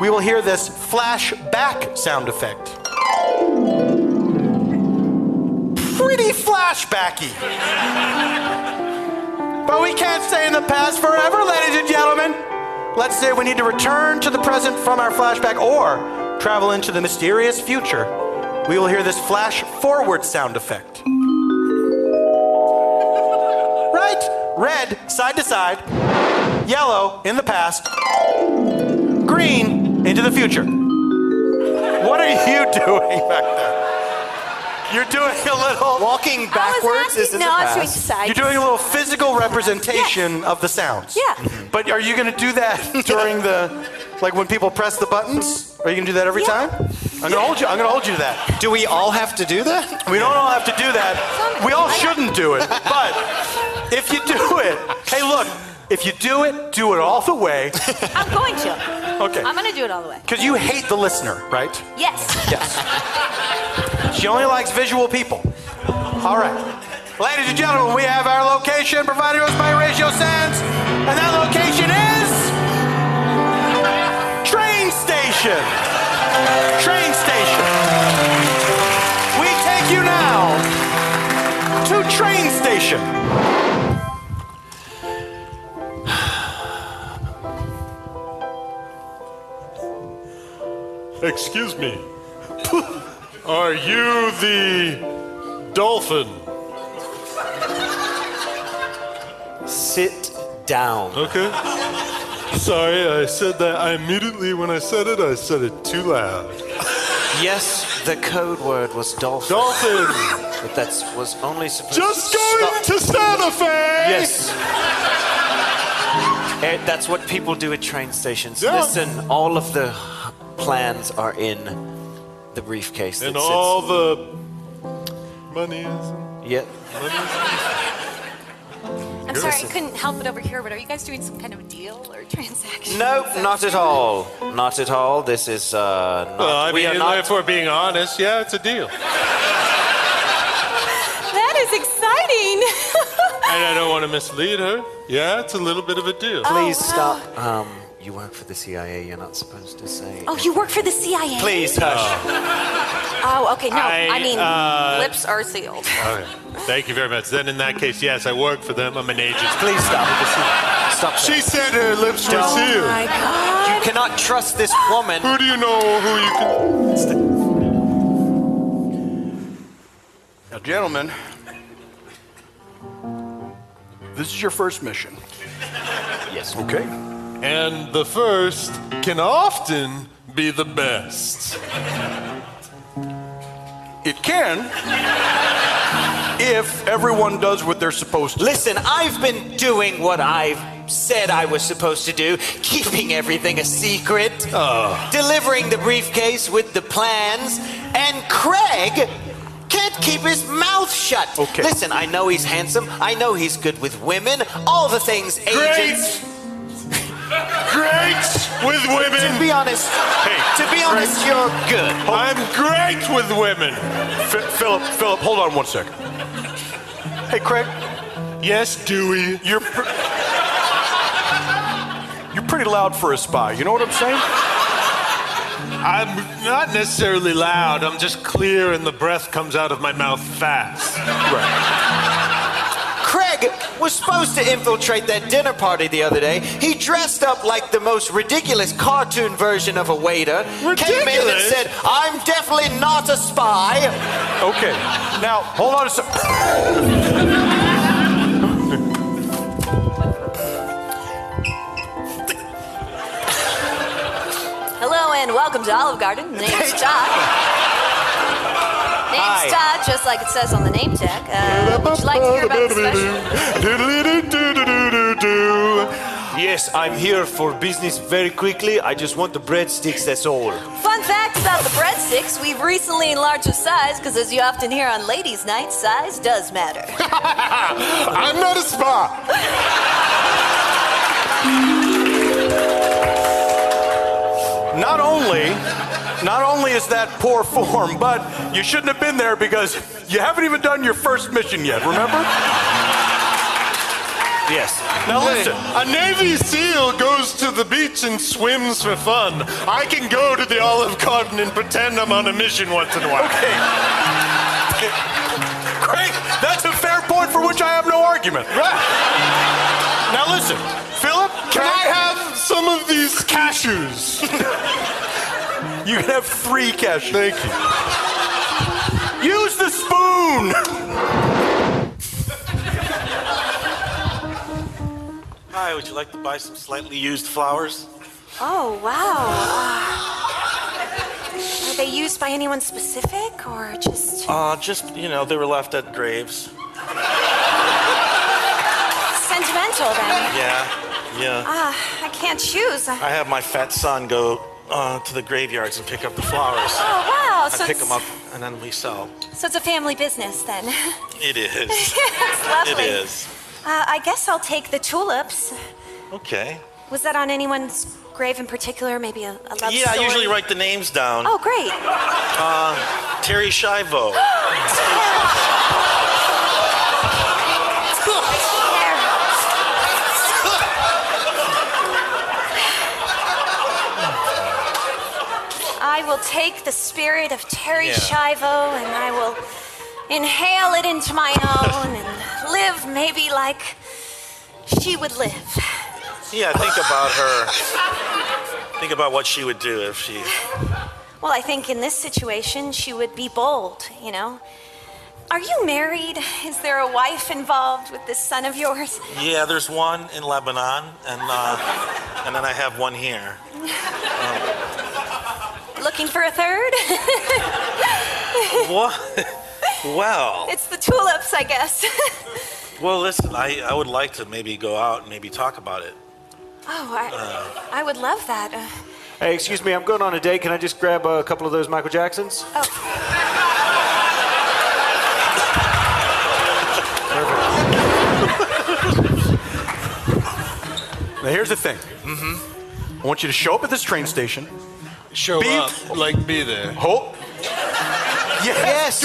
We will hear this flashback sound effect. Pretty flashbacky. But we can't stay in the past forever, ladies and gentlemen. Let's say we need to return to the present from our flashback or travel into the mysterious future. We will hear this flash forward sound effect. Right? Red, side to side. Yellow, in the past. Green, into the future. What are you doing back there? You're doing a little... Walking backwards is in the past. Switch sides. You're doing a little physical representation of the sounds. Yeah. But are you going to do that during the... Like when people press the buttons? Are you going to do that every time? I'm going to hold you. I'm going to hold you to that. Do we all have to do that? We don't all have to do that. We all shouldn't do it. But if you do it... Hey, look. If you do it all the way. I'm going to. Okay. I'm going to do it all the way. Because you hate the listener, right? Yes. Yes. She only likes visual people. All right. Ladies and gentlemen, we have our location provided to us by Horatio Sanz. And that location is... Train station. Train station. We take you now to train station. Excuse me. Are you the dolphin? Sit down. Okay. Sorry, I said that. When I said it, I said it too loud. Yes, the code word was dolphin. Dolphin! But that was only supposed Just to going to Santa Fe! Yes. That's what people do at train stations. Yeah. Listen, all of the plans are in the briefcase. And that all sits- the money is. Yeah. I'm sorry, I couldn't help it over here, but are you guys doing some kind of deal or transaction? No, not at all. Not at all. This is not. Well, I we mean, are not. if we're being honest, yeah, it's a deal. That is exciting. And I don't want to mislead her. Yeah, it's a little bit of a deal. Please wow. stop. You work for the CIA. You're not supposed to say. Oh, you work for the CIA? Please hush. Oh, okay, no. I mean, I, lips are sealed. Okay. Thank you very much. Then in that case, yes, I work for them. I'm an agent. Please stop. Stop. She said her lips were Oh sealed. my God. You cannot trust this woman. Who do you know who you can... Now, gentlemen, this is your first mission. Yes. Okay? And the first can often be the best. It can, if everyone does what they're supposed to. Listen, I've been doing what I've said I was supposed to do, keeping everything a secret, delivering the briefcase with the plans, and Craig can't keep his mouth shut. Okay. Listen, I know he's handsome. I know he's good with women. All the things agents... Great with women. To be honest, you're good. I'm great with women. Philip, hold on one second. Hey, Craig, Yes, Dewey. you're pretty loud for a spy. You know what I'm saying? I'm not necessarily loud. I'm just clear and the breath comes out of my mouth fast. Right. Craig was supposed to infiltrate that dinner party the other day. He dressed up like the most ridiculous cartoon version of a waiter. Came in and Ridiculous? said, I'm definitely not a spy. Okay. Now, hold on a second. Hello and welcome to Olive Garden. Name's Todd. Hi. Name's Todd, just like it says on the name tag. Would you like to hear about the special? Yes, I'm here for business very quickly. I just want the breadsticks, that's all. Fun fact about the breadsticks, we've recently enlarged the size because as you often hear on ladies' night, size does matter. I'm not a spy. Not only is that poor form, but you shouldn't have been there because you haven't even done your first mission yet, remember? Yes. Now listen. A Navy SEAL goes to the beach and swims for fun. I can go to the Olive Garden and pretend I'm on a mission once in a while. Okay. Great. That's a fair point for which I have no argument. Right. Now listen, Philip, Can I have some of these cashews? You can have 3 cashews. Thank you. Use the spoon. Hi, would you like to buy some slightly used flowers? Oh, wow. Are they used by anyone specific or just... Just, they were left at graves. Sentimental then? Yeah. I can't choose. I have my fat son go to the graveyards and pick up the flowers. Oh, wow. I So pick it's, them up and then we sell. so it's a family business then. It is. It's lovely. It is. I guess I'll take the tulips. Okay. Was that on anyone's grave in particular? Maybe a love story? Yeah, I usually write the names down. Oh, great. Terry Schiavo. I will take the spirit of Terry Yeah. Schiavo and I will inhale it into my own and live maybe like she would live. Yeah, think about her. Think about what she would do if she... Well, I think in this situation, she would be bold, Are you married? Is there a wife involved with this son of yours? Yeah, there's one in Lebanon, and then I have one here. Looking for a third? What? Well, It's the tulips, I guess. well, listen, I would like to maybe go out and maybe talk about it. Oh, I would love that. Hey, excuse me, I'm going on a date. Can I just grab a couple of those Michael Jacksons? Oh. Now, here's the thing. I want you to show up at this train station. Show up, like be there. Hold. Yes, Yes,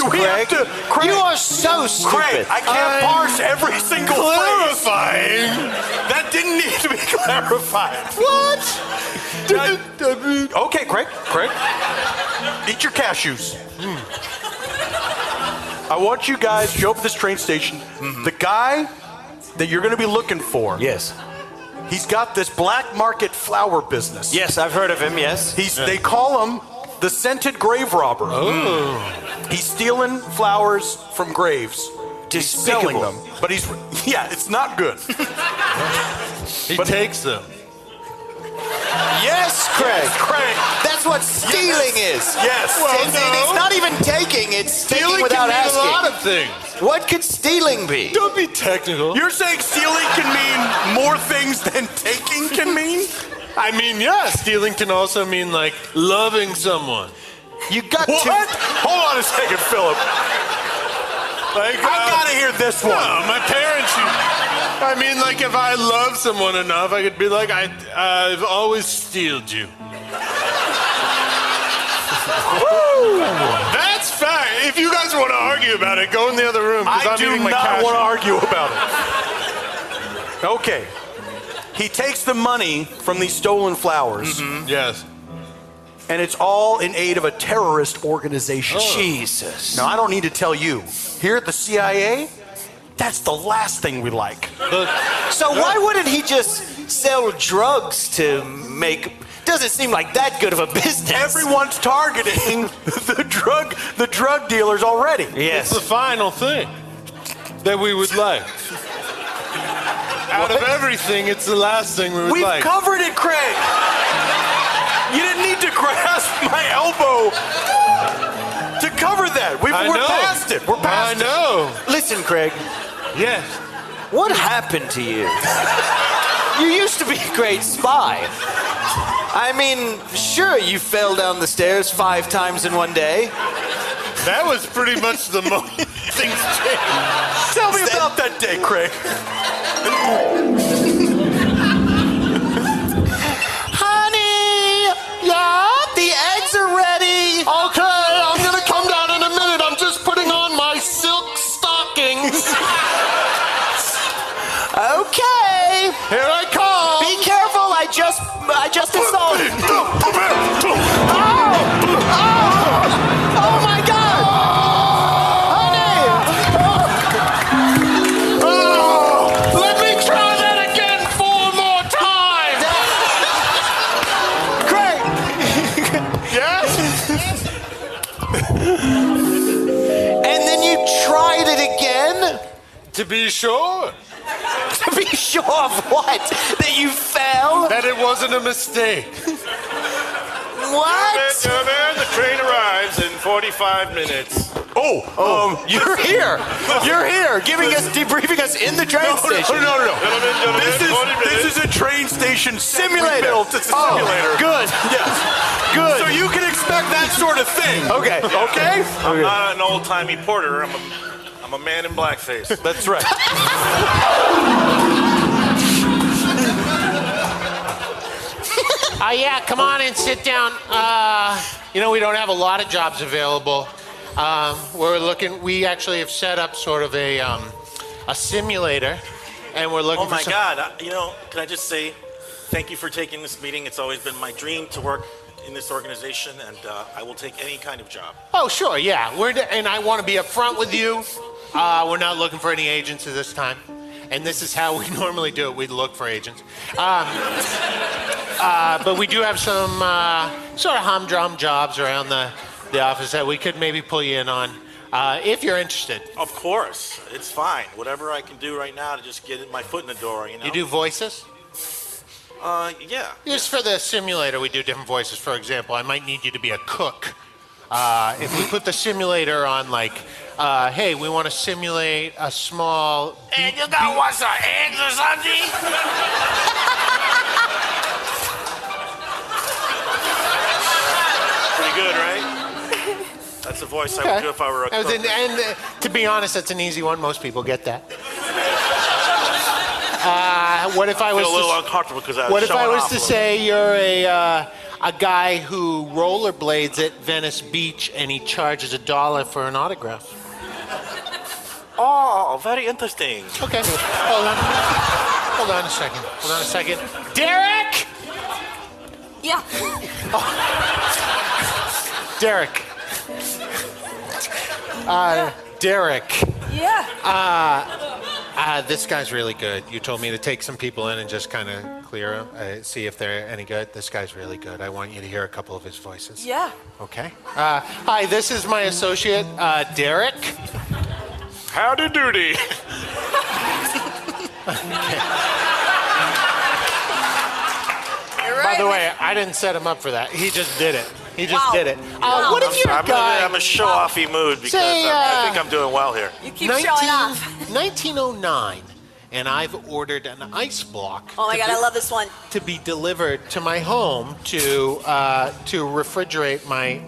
Craig. You are so stupid. Craig, I can't parse every single phrase. Clarifying. That didn't need to be clarified. What? Okay, Craig. Eat your cashews. I want you guys to show up at this train station. The guy that you're going to be looking for. Yes. He's got this black market flower business. Yes, I've heard of him, yes. They call him the scented grave robber. Oh. He's stealing flowers from graves. He's selling them. But it's not good. He takes them. Yes, Craig. Craig. That's what stealing is. Yes. It's not even taking, it's stealing Stealing without can mean asking. a lot of things. What could stealing be? Don't be technical. You're saying stealing can mean more things than taking can mean? I mean, yeah, stealing can also mean like loving someone. You got What? to. Hold on a second, Philip. Like, I gotta hear this one. No, my parents. I mean, like, if I love someone enough, I could be like, I've always stealed you. That's fine. If you guys want to argue about it, go in the other room. I I'm do eating my not want to cashew. argue about it. Okay. He takes the money from these stolen flowers, Yes. and it's all in aid of a terrorist organization. Jesus. Now, I don't need to tell you. Here at the CIA, that's the last thing we like. So why wouldn't he just sell drugs to make... Doesn't seem like that good of a business. Everyone's targeting the drug dealers already. It's the final thing that we would like. Out of everything, it's the last thing we would We've like. covered it, Craig. You didn't need to grasp my elbow to cover that. We're past it. We're past it. I know. Listen, Craig, Yes. what happened to you? You used to be a great spy. I mean, sure, you fell down the stairs 5 times in one day. That was pretty much the moment things changed. Tell me about that day, Craig. Honey! Yeah? The eggs are ready! Okay, I'm gonna come down in a minute. I'm just putting on my silk stockings. Okay! Here I come. Be careful, I just installed it. Oh my God! Honey! Let me try that again 4 more times. Great! Yes? And then you tried it again? To be sure To be sure of what? That you fell? that it wasn't a mistake. What? The train arrives in 45 minutes. You're here. You're here, debriefing us in the train station. No. Gentlemen, This is a train station Simulator. built. It's a simulator. Good. Yes. Good. So you can expect that sort of thing. Okay. Okay? I'm not an old-timey porter. I'm a man in blackface. That's right. Yeah, come on and sit down. We don't have a lot of jobs available. We actually have set up sort of a simulator, and we're looking Oh for my some... God! Can I just say, thank you for taking this meeting. It's always been my dream to work in this organization, and I will take any kind of job. Oh, sure, yeah. And I want to be upfront with you. We're not looking for any agents at this time. And this is how we normally do it. We look for agents. But we do have some sort of humdrum jobs around the office that we could maybe pull you in on if you're interested. Of course, it's fine. Whatever I can do right now to just get my foot in the door, You do voices? Yeah. Just for the simulator, we do different voices. For example, I might need you to be a cook. If we put the simulator on, hey, we want to simulate a small... And you got what, some eggs or something? voice I would do if I were a cook. To be honest, that's an easy one. Most people get that. What if I was a little uncomfortable because I was What if I showing was off to a say you're a guy who rollerblades at Venice Beach and he charges $1 for an autograph? Oh, very interesting. Okay, hold on a second. Derek! Yeah. Derek. Derek. Yeah. This guy's really good. You told me to take some people in and just kind of clear them, see if they're any good. This guy's really good. I want you to hear a couple of his voices. Yeah. Okay. Hi, this is my associate, Derek. Howdy doody. By the way, I didn't set him up for that. He just did it. What if you're a guy? I'm in a show-offy mood because I think I'm doing well here. You keep showing off. 1909, and I've ordered an ice block. Oh my God, I love this one. To be delivered to my home to refrigerate my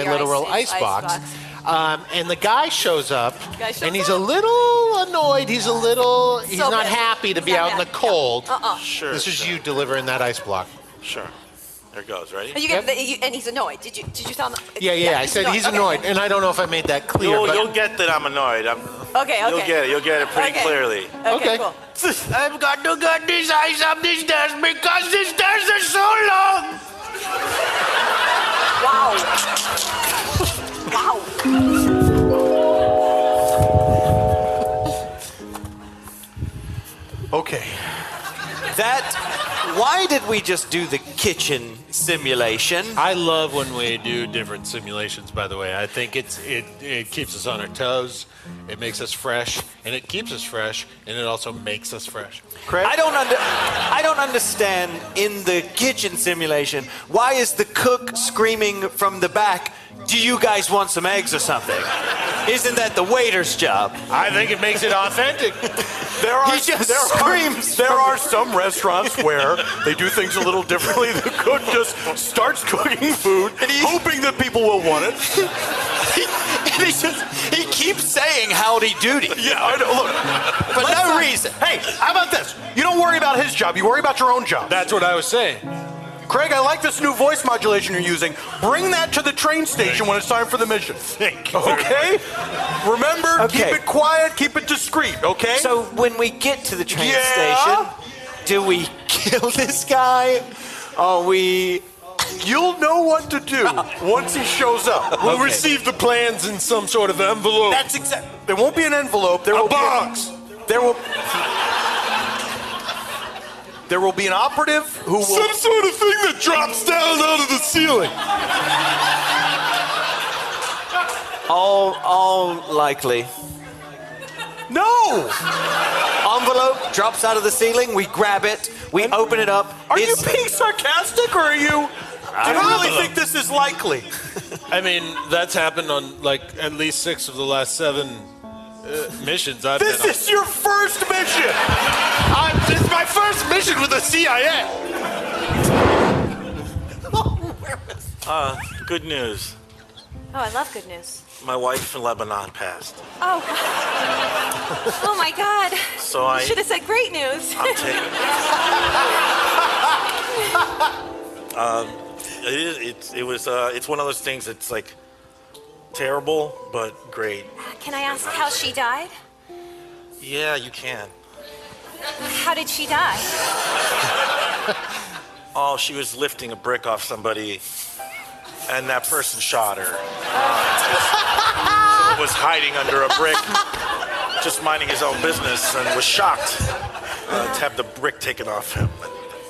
literal ice box. And the guy shows up, and he's a little annoyed. He's not happy to be out in the cold. Sure. This is you delivering that ice block. Sure. There it goes. Ready? And he's annoyed. Did you tell him? Yeah. I said he's annoyed, and I don't know if I made that clear. You'll get that I'm annoyed. Okay. You'll get it pretty clearly. Okay, cool. I've got to get this ice up these stairs because these stairs are so long. Wow. Okay. Why did we just do the kitchen simulation? I love when we do different simulations, by the way. I think it keeps us on our toes, it makes us fresh, and it keeps us fresh, and it also makes us fresh. Craig? I don't understand in the kitchen simulation, why is the cook screaming from the back, do you guys want some eggs or something? Isn't that the waiter's job? I think it makes it authentic. There are some restaurants where they do things a little differently. The cook just starts cooking food, hoping that people will want it. He keeps saying howdy doody. Yeah, I know. Look, for no reason. Hey, how about this? You don't worry about his job. You worry about your own job. That's what I was saying. Craig, I like this new voice modulation you're using. Bring that to the train station when it's time for the mission. Thank you. Okay? Remember, keep it quiet, keep it discreet, okay? So when we get to the train station, do we kill this guy? You'll know what to do once he shows up. We'll receive the plans in some sort of envelope. That's exact. There won't be an envelope. There will box. There will be an operative who will... Some sort of thing that drops down out of the ceiling. All likely. No! Envelope drops out of the ceiling. We grab it. We open it up. Are you being sarcastic, or are you... Do you really think this is likely? I mean, that's happened on, at least 6 of the last 7 missions I've been on. This is your first mission! It's my first mission with the CIA! Good news. Oh, I love good news. My wife in Lebanon passed. Oh. Oh my God. So You should have said great news. I'm taking. It's one of those things that's like terrible but great. Can I ask how she died? Yeah, you can. How did she die? Oh, she was lifting a brick off somebody, and that person shot her. Was hiding under a brick, just minding his own business, and was shocked to have the brick taken off him.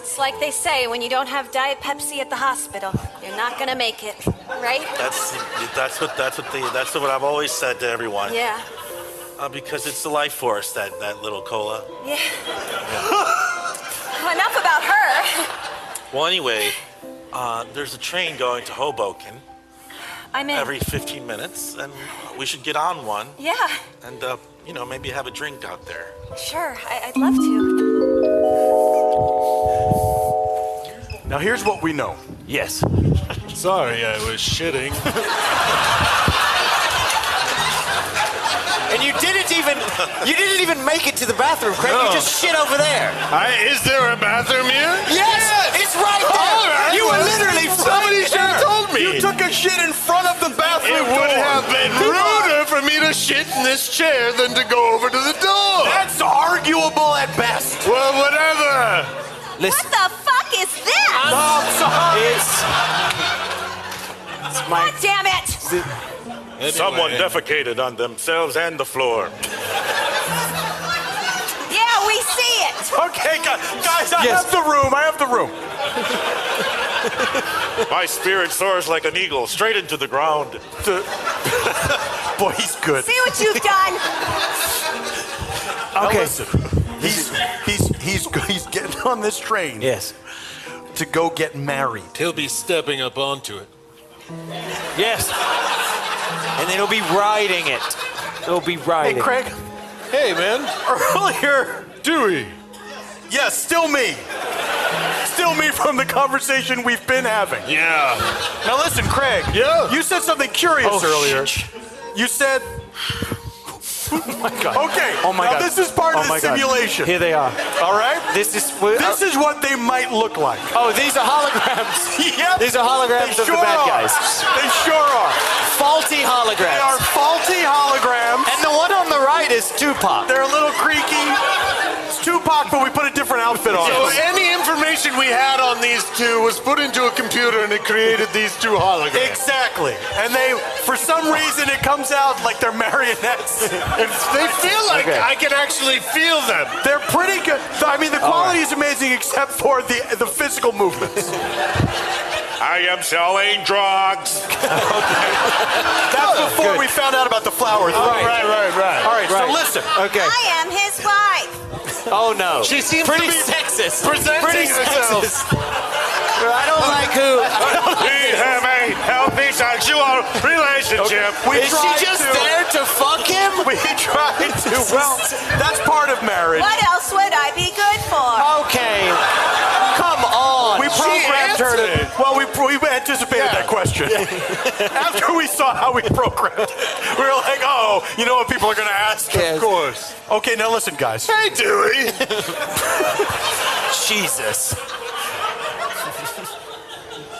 It's like they say, when you don't have Diet Pepsi at the hospital, you're not gonna make it, right? That's what I've always said to everyone. Yeah. Because it's the life force, that little cola. Yeah. Well, enough about her. Well, anyway, there's a train going to Hoboken. I'm in. Every 15 minutes, and we should get on one. Yeah. And, maybe have a drink out there. Sure, I'd love to. Now, here's what we know. Yes. Sorry, I was shitting. didn't even make it to the bathroom, Craig. No. You just shit over there. Is there a bathroom here? Yes, it's right there. All right. You were literally Somebody should have told me. You took a shit in front of the bathroom It would have been ruder for me to shit in this chair than to go over to the door. That's arguable at best. Well, whatever. Listen, What the fuck is this? I'm sorry. it's my. God damn it! Someone defecated on themselves and the floor. Yeah, we see it. Okay, guys, I have the room. My spirit soars like an eagle straight into the ground. Boy, he's good. See what you've done. Okay. He's getting on this train. Yes. To go get married. He'll be stepping up onto it. Yes. And then he'll be riding it. He'll be riding. Hey, Craig. Hey, man. Earlier. Dewey. Yes, still me. Still me from the conversation we've been having. Yeah. Now listen, Craig. Yeah? You said something curious earlier. You said. Oh my God. Okay. Oh my now God. This is part of the my God. simulation. Here they are. All right. This is what they might look like. Oh, these are holograms. Yep. These are holograms of the bad guys. They sure are. Faulty holograms. They are faulty holograms. And the one on the right is Tupac. They're a little creaky. It's Tupac, but we put a different outfit on. So it. any information we had on these two was put into a computer and it created these two holograms. Exactly. And they, for some reason, it comes out like they're marionettes. They feel like I can actually feel them. They're pretty good. I mean, the quality is amazing except for the physical movements. I am selling drugs. That's before we found out about the flowers. Right. All right, so listen. Okay. I am his wife. Oh no. She seems pretty to be sexist. presenting Pretty herself. sexist. I don't like who. We have a healthy sexual relationship. We Is she tried just to- there to fuck him? We tried to. Well, that's part of marriage. What else would I be good for? Okay. Come on. We programmed her to. Well, we anticipated that question. After we saw how we programmed, we were like, oh, you know what people are going to ask? Yes. Of course. Okay, now listen, guys. Hey, Dewey. Jesus.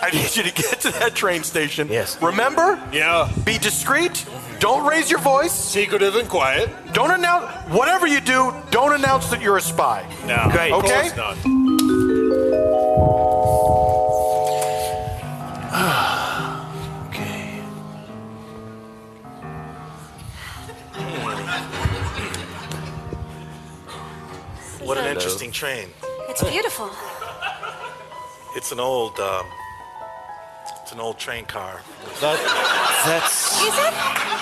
I need you to get to that train station. Yes. Remember? Yeah. Be discreet. Don't raise your voice. Secretive and quiet. Don't announce. Whatever you do, don't announce that you're a spy. No. Great. Okay? Of course not. Okay. What an interesting train. It's beautiful. It's an old train car. That's Is it?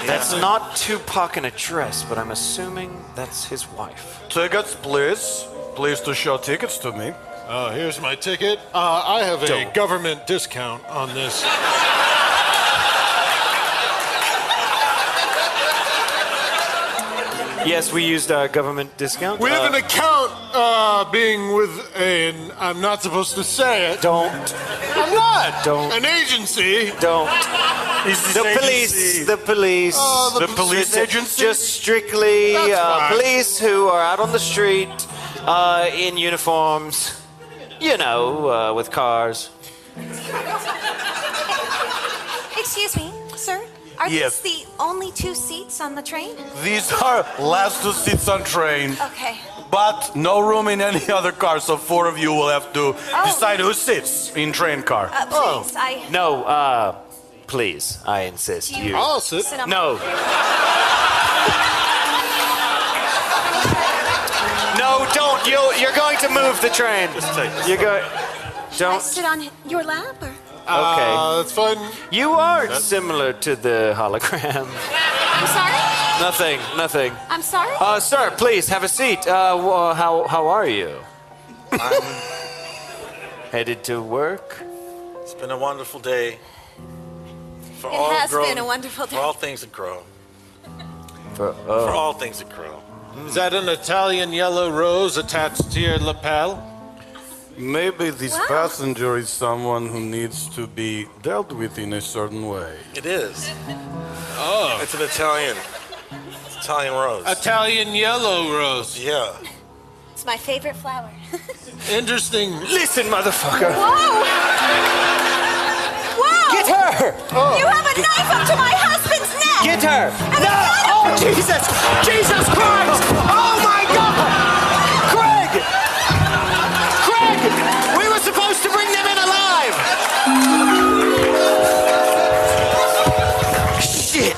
that's not Tupac in a dress, but I'm assuming that's his wife. Tickets, please. Please to show tickets to me. Here's my ticket. I have a government discount on this. Yes, we used government discount. We have an account being with an, I'm not supposed to say it. Don't. I'm not. Don't. An agency. Don't. The Police. The police. Oh, The police agency? Just strictly That's fine. police who are out on the street in uniforms. You know, with cars. Excuse me, sir. Are Yes. these the only 2 seats on the train? These are last 2 seats on train. Okay. But no room in any other car, so 4 of you will have to decide who sits in train car. Please, No, please, I insist. Do you- I'll sit. sit on No. No, don't. You're going to move the train. You're going. I Don't. sit on your lap, or? Okay. That's fine. You are similar to the hologram. I'm sorry? Nothing. I'm sorry? Sir, please have a seat. How are you? I'm Headed to work? It's been a wonderful day. For It all has grown- been a wonderful day. For all things that grow. For For all things that grow. Is that an Italian yellow rose attached to your lapel? Maybe this Wow. passenger is someone who needs to be dealt with in a certain way. It is. Oh. It's an Italian. Italian rose. Italian yellow rose. Yeah. It's my favorite flower. Interesting. Listen, motherfucker. Whoa! Whoa! Get her! You have a knife up to my husband's neck! Get her! No! Oh, Jesus! Jesus Christ! Oh, my God! Craig! Craig! We were supposed to bring them in alive! Shit!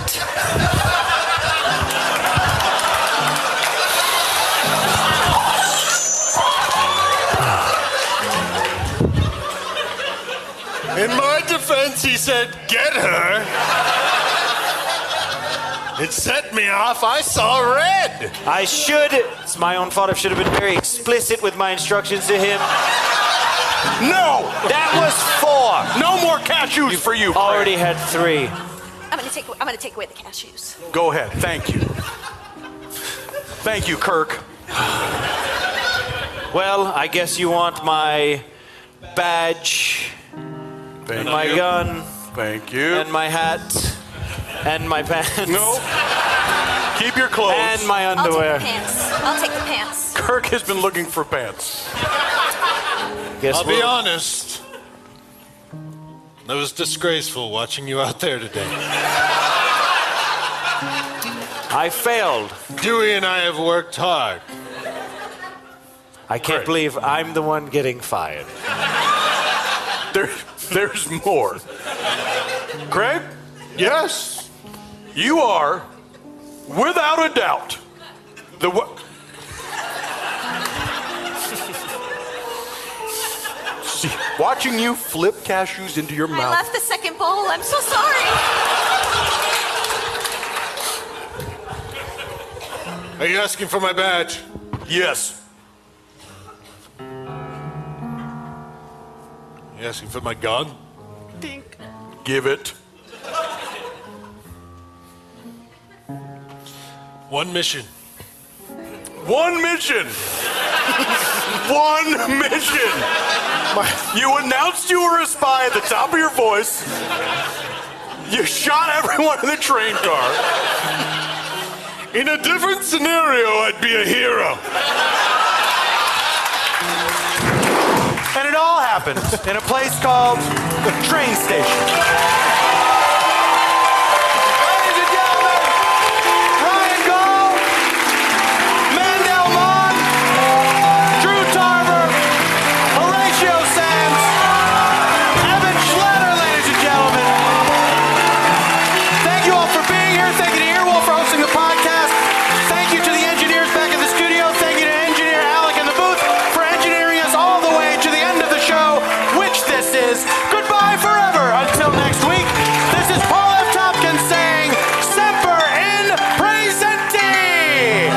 In my defense, he said, get her. It set me off. I saw red. I should. It's my own fault. I should have been very explicit with my instructions to him. No! That was 4. No more cashews for you. Already had 3. I'm gonna take away the cashews. Go ahead. Thank you. Thank you, Kirk. Well, I guess you want my badge, Thank my you. gun, Thank you. and my hat, and my pants. No. Keep your clothes. And my I'll take underwear. the pants. I'll take the pants. Kirk has been looking for pants. Guess I'll be honest. That was disgraceful watching you out there today. I failed. Dewey and I have worked hard. I can't believe I'm the one getting fired. There's more. Craig? Yes. You are, without a doubt, the See, watching you flip cashews into your I mouth. left the second bowl. I'm so sorry. Are you asking for my badge? Yes. You asking for my gun? Give it. One mission. One mission. One mission. You announced you were a spy at the top of your voice. You shot everyone in the train car. In a different scenario, I'd be a hero. And it all happened in a place called the train station. Ladies and gentlemen, Ryan Gaul, Mandell Maughan, Drew Tarver, Horatio Sanz, Eban Schletter, ladies and gentlemen. Thank you all for being here. Thank you to Earwolf for hosting the podcast. Thank you to the engineers back in the studio. Thank you to engineer Alec in the booth for engineering us all the way to the end of the show, which this is. Goodbye forever. Until next week, this is Paul F. Tompkins saying, Semper in Presenti.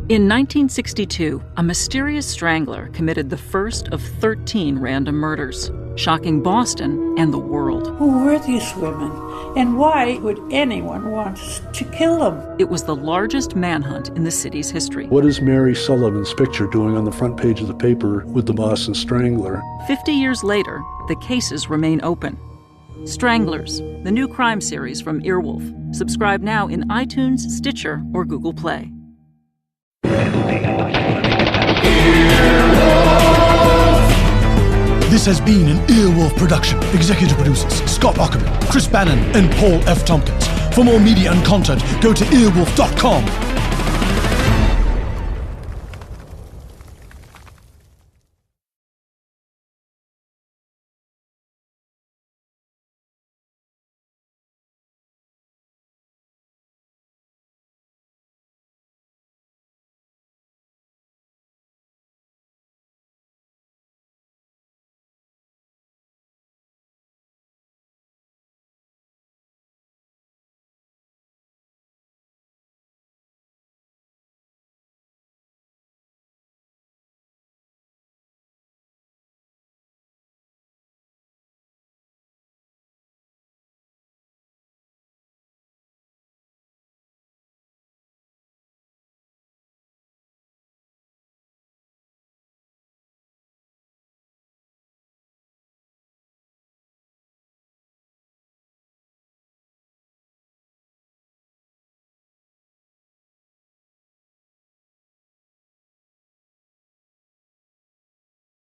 In 1962, a mysterious strangler committed the first of 13 random murders, shocking Boston and the world. Who were these women, and why would anyone want to kill them? It was the largest manhunt in the city's history. What is Mary Sullivan's picture doing on the front page of the paper with the Boston Strangler? 50 years later, the cases remain open. Stranglers, the new crime series from Earwolf. Subscribe now in iTunes, Stitcher, or Google Play. This has been an Earwolf production. Executive producers Scott Ackerman, Chris Bannon, and Paul F. Tompkins. For more media and content, go to earwolf.com